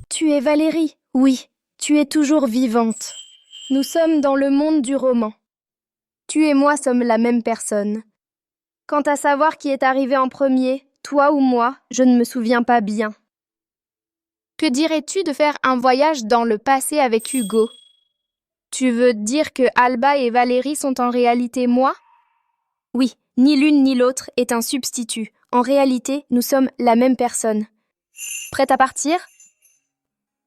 Tu es Valérie, oui, tu es toujours vivante. Nous sommes dans le monde du roman. Tu et moi sommes la même personne. Quant à savoir qui est arrivé en premier, toi ou moi, je ne me souviens pas bien. Que dirais-tu de faire un voyage dans le passé avec Hugo? Tu veux dire que Alba et Valérie sont en réalité moi? Oui, ni l'une ni l'autre est un substitut. En réalité, nous sommes la même personne. Prête à partir?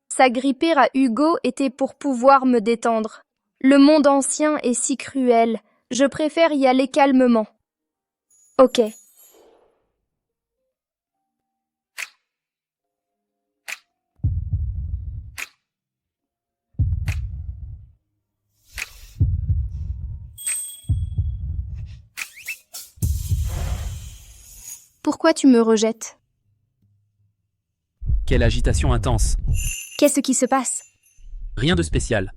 S'agripper à Hugo était pour pouvoir me détendre. Le monde ancien est si cruel. Je préfère y aller calmement. Ok. Pourquoi tu me rejettes? Quelle agitation intense. Qu'est-ce qui se passe? Rien de spécial.